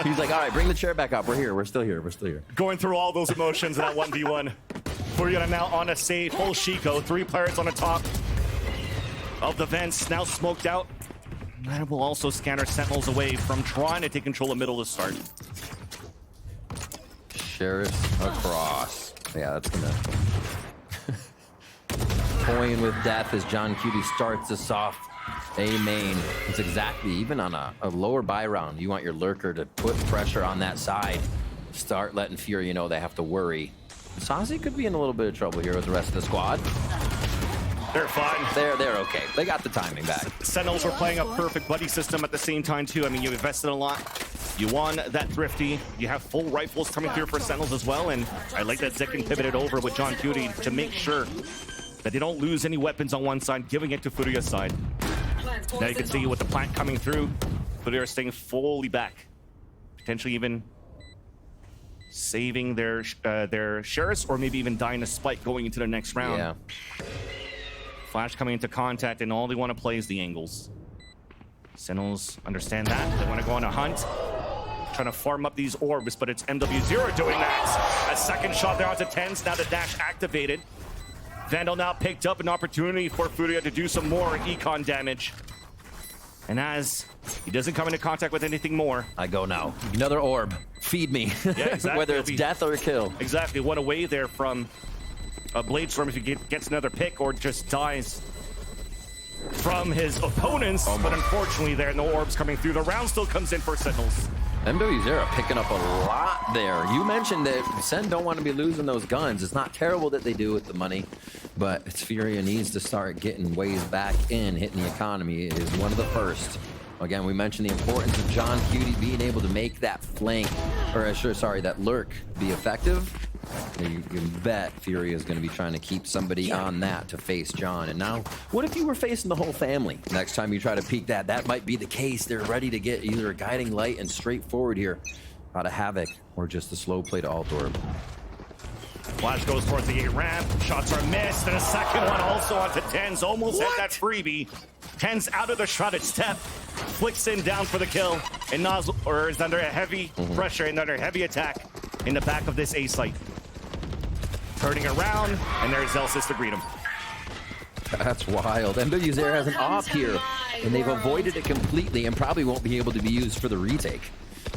He's like, all right, bring the chair back up. We're here. We're still here. We're still here. Going through all those emotions in that 1v1. FURIA now on a save. Full Shiko. 3 players on the top of the vents. Now smoked out. That will also scatter Sentinels away from trying to take control of middle to start. Sheriff across. Yeah, that's gonna toying with death as John Cutie starts us off. A main. It's exactly, even on a lower buy round, you want your lurker to put pressure on that side. Start letting FURIA know they have to worry. Sazi could be in a little bit of trouble here with the rest of the squad. They're fine. They're okay. They got the timing back. Sentinels were playing a perfect buddy system at the same time too. I mean, you invested a lot. You won that thrifty. You have full rifles coming through for Sentinels as well. And I like that Zekin pivoted over with John Cutie to make sure that they don't lose any weapons on one side, giving it to FURIA's side. Now you can see with the plant coming through, FURIA are staying fully back. Potentially even saving their sheriffs, or maybe even dying a spike going into the next round. Yeah. Flash coming into contact, and all they want to play is the angles. Sentinels understand that. They want to go on a hunt. Trying to farm up these orbs, but it's MW0 doing that. A second shot there onto 10s. Now the dash activated. Vandal now picked up an opportunity for FURIA to do some more econ damage. And as he doesn't come into contact with anything more, I go now. Another orb. Feed me. Yeah, exactly. Whether it's death or a kill. Exactly. One away there from a Bladestorm if he gets another pick or just dies from his opponents. But unfortunately there, no orbs coming through. The round still comes in for Sentinels. MW0 picking up a lot there. You mentioned that Sen don't want to be losing those guns. It's not terrible that they do with the money, but it's FURIA needs to start getting ways back in, hitting the economy. It is one of the first. Again, we mentioned the importance of John Cutie being able to make that flank, or that lurk be effective. You can bet FURIA is going to be trying to keep somebody on that to face John. And now, what if you were facing the whole family? Next time you try to peek that might be the case. They're ready to get either a guiding light and straight forward here out of Havoc, or just a slow play to alt orb. Flash goes towards the A ramp. Shots are missed, and a second one also onto Tens. Almost had that freebie. Tens out of the shrouded step. Flicks in down for the kill. And Nas is under a heavy pressure and under heavy attack in the back of this A site. Turning around, and there's Zelsis to greet him. That's wild. MWZero has an op here, and they've avoided it completely and probably won't be able to be used for the retake.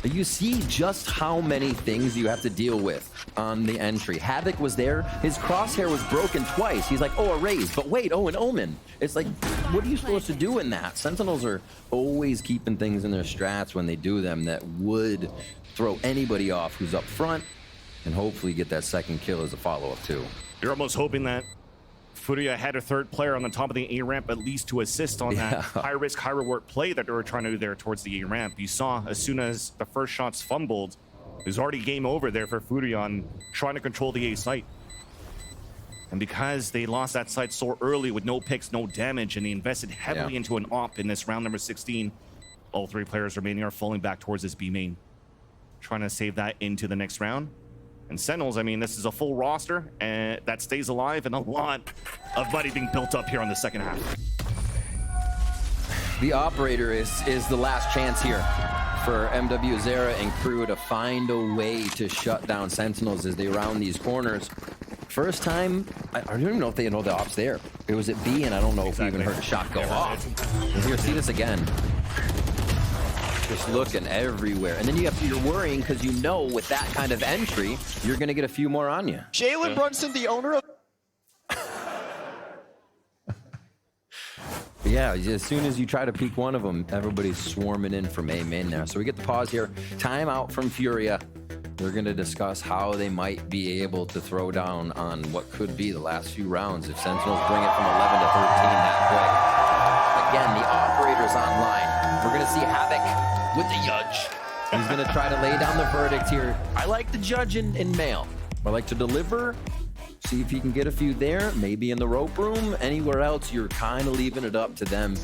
But you see just how many things you have to deal with on the entry. Havoc was there. His crosshair was broken twice. He's like, oh, a raise. But wait, oh, an omen. It's like, what are you supposed to do in that? Sentinels are always keeping things in their strats when they do them that would throw anybody off who's up front and hopefully get that second kill as a follow-up, too. You're almost hoping that FURIA had a third player on the top of the A ramp at least to assist on that high risk, high reward play that they were trying to do there towards the A ramp. You saw as soon as the first shots fumbled, it was already game over there for FURIA on trying to control the A site. And because they lost that site so early with no picks, no damage, and they invested heavily into an op in this round number 16, all three players remaining are falling back towards this B main, trying to save that into the next round. And Sentinels, I mean, this is a full roster and that stays alive, and a lot of money being built up here on the second half. The operator is the last chance here for MWZero and crew to find a way to shut down Sentinels as they round these corners. First time, I don't even know if they know the op's there. It was at B, and I don't know if we even heard a shot go off. And here, see this again. Just looking everywhere. And then you're worrying because you know with that kind of entry, you're going to get a few more on you. Jalen Brunson, the owner of... Yeah, as soon as you try to peek one of them, everybody's swarming in from A main there. So we get the pause here. Timeout from FURIA. They're going to discuss how they might be able to throw down on what could be the last few rounds if Sentinels bring it from 11 to 13 that quick. Again, the operator's online. We're going to see Havoc with the judge. He's going to try to lay down the verdict here. I like the judge in mail. I like to deliver, see if he can get a few there, maybe in the rope room. Anywhere else, you're kind of leaving it up to them,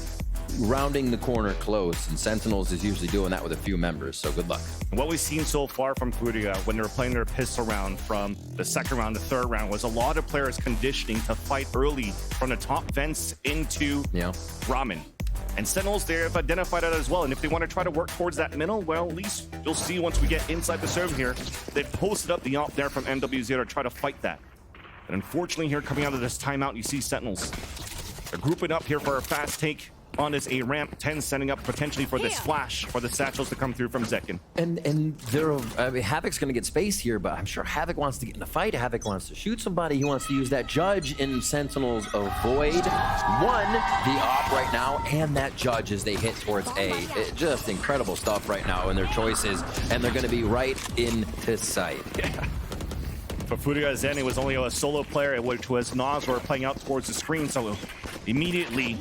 rounding the corner close, and Sentinels is usually doing that with a few members, so good luck. What we've seen so far from FURIA when they were playing their pistol round from the second round to third round was a lot of players conditioning to fight early from the top vents into Ramen. And Sentinels, they have identified that as well. And if they want to try to work towards that middle, well, at least you'll see once we get inside the serve here, they've posted up the op there from MWZero to try to fight that. And unfortunately here, coming out of this timeout, you see Sentinels. They're grouping up here for a fast take on this A ramp. 10 setting up potentially for this flash for the satchels to come through from Zekin. And they're, I mean, Havoc's going to get space here, but I'm sure Havoc wants to get in a fight. Havoc wants to shoot somebody. He wants to use that judge in Sentinels avoid the op right now, and that judge as they hit towards A. Just incredible stuff right now in their choices, and they're going to be right into sight. For FURIA Zen, it was only a solo player, which was Nasr playing out towards the screen, so immediately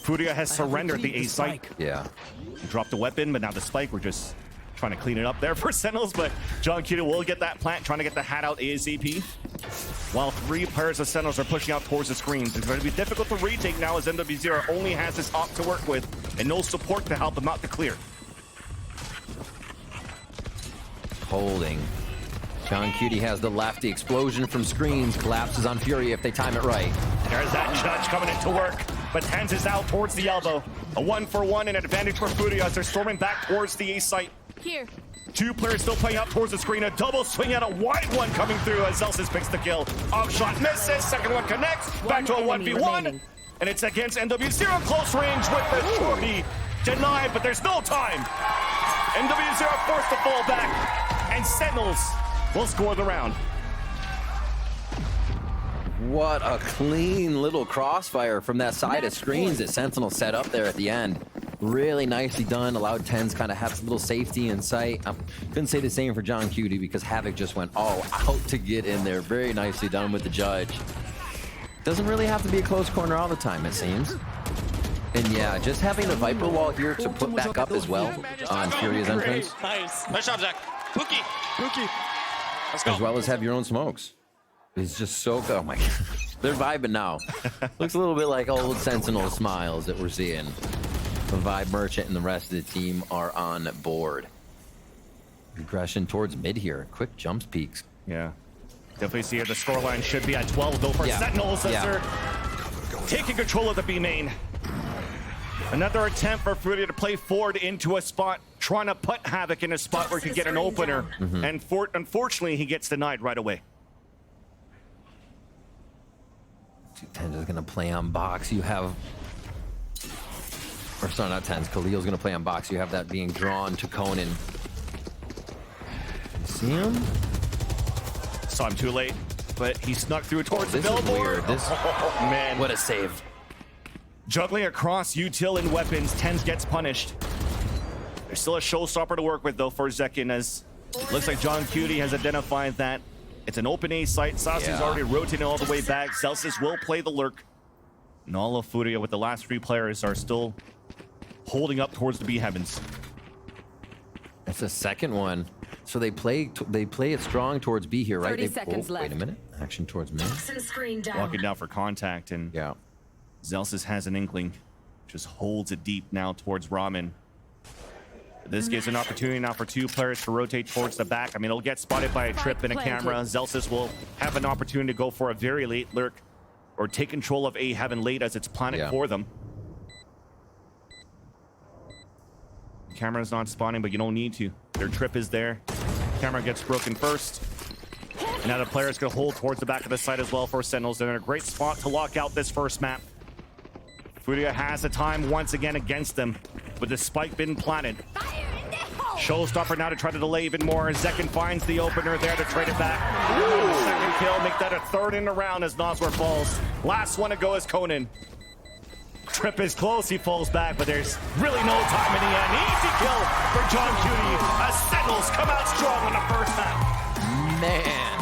FURIA has surrendered the A site. Yeah. Dropped the weapon, but now the spike, we're just trying to clean it up there for Sentinels, but John Cuda will get that plant, trying to get the hat out ASAP. While three players of Sentinels are pushing out towards the screens. It's going to be difficult to retake now as MWZero only has this op to work with and no support to help them out to clear. Holding. John Cutie has the left. The explosion from screens collapses on FURIA if they time it right. There's that judge coming into work, but Tens is out towards the elbow. A 1-for-1 and an advantage for FURIA as they're storming back towards the A site. Here. Two players still playing out towards the screen. A double swing and a wide one coming through as Zelsis picks the kill. Off shot misses. Second one connects. Back to a 1v1. And it's against MWZero. Close range with the shorty. Denied, but there's no time. MWZero forced to fall back. And Sentinels will score the round. What a clean little crossfire from that side of screens that Sentinel set up there at the end. Really nicely done. Allowed Tens kind of have a little safety in sight. Couldn't say the same for John Cutie because Havoc just went all out to get in there. Very nicely done with the judge. Doesn't really have to be a close corner all the time, it seems. And yeah, just having the Viper wall here to put back up as well on FURIA's entrance. Nice. Nice job, Zach. Pookie. Pookie. Let's go. As well as have your own smokes. It's just so good. Oh my God. They're vibing now. Looks a little bit like old Sentinel smiles that we're seeing. The Vibe Merchant and the rest of the team are on board. Regression towards mid here. Quick jumps peaks. Yeah. Definitely see the scoreline should be at 12 though for Sentinels as they're taking control of the B main. Another attempt for FURIA to play forward into a spot, trying to put Havoc in a spot where he could get an opener. And unfortunately, he gets denied right away. Tens is going to play on box. You have... Or sorry, not Tens. Khalil's going to play on box. You have that being drawn to Conan. See him? Saw him too late, but he snuck through towards the This is billboard. weird. This, man. what a save. Juggling across util and weapons, Tens gets punished. There's still a showstopper to work with though for Zekin, as looks like John Cutie has identified that it's an open A site. Sasu's already rotating all the way back. Celsius will play the lurk. And all of FURIA with the last 3 players are still holding up towards the B heavens. That's the second one. So they play it strong towards B here, right? 30 seconds left. Wait a minute. Action towards mid. Walking down for contact, and Zelsis has an inkling. Just holds it deep now towards Ramen. This gives an opportunity now for 2 players to rotate towards the back. I mean, it'll get spotted by a trip and a camera. Zelsis will have an opportunity to go for a very late lurk or take control of A Heaven late as it's planted for them. Camera's not spawning, but you don't need to. Their trip is there. Camera gets broken first. And now the player's going to hold towards the back of the site as well for Sentinels. They're in a great spot to lock out this first map. FURIA has the time once again against them, with the spike been planted. Showstopper now to try to delay even more. Zekin finds the opener there to trade it back. Second kill, make that a 3rd in the round as Noswar falls. Last one to go is Conan. Trip is close, he falls back, but there's really no time in the end. Easy kill for John Cutie as Sentinels come out strong on the first half. Man,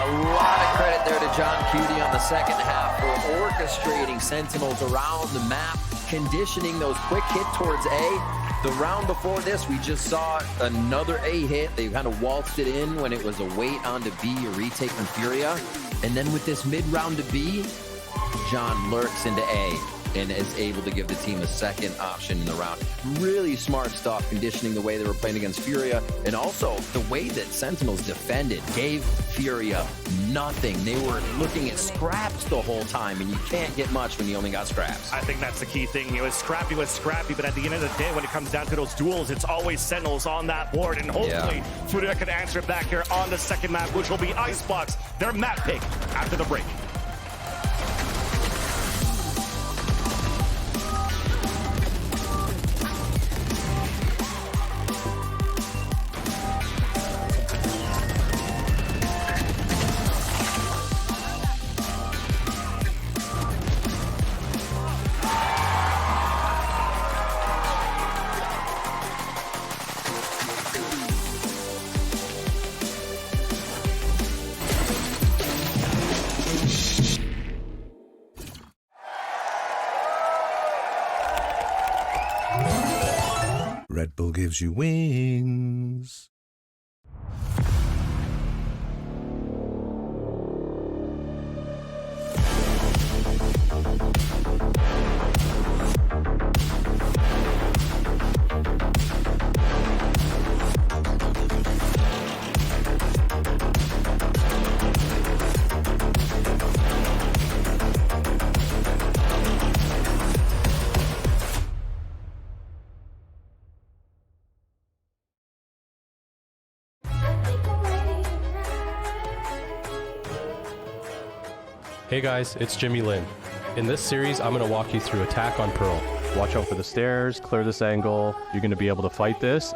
a lot of credit there to John Cutie on the second half for orchestrating Sentinels around the map, conditioning those quick hit towards A. The round before this, we just saw another A hit. They kind of waltzed it in when it was a wait onto B, a retake from FURIA. And then with this mid-round to B, John lurks into A and is able to give the team a second option in the round. Really smart stuff, conditioning the way they were playing against FURIA, and also the way that Sentinels defended gave FURIA nothing. They were looking at scraps the whole time, and you can't get much when you only got scraps. I think that's the key thing. It was scrappy, but at the end of the day, when it comes down to those duels, it's always Sentinels on that board, and hopefully FURIA can answer it back here on the second map, which will be Icebox, their map pick after the break. Red Bull gives you wings. Hey guys, it's Jimmy Lin. In this series, I'm going to walk you through attack on Pearl. Watch out for the stairs, clear this angle. You're going to be able to fight this.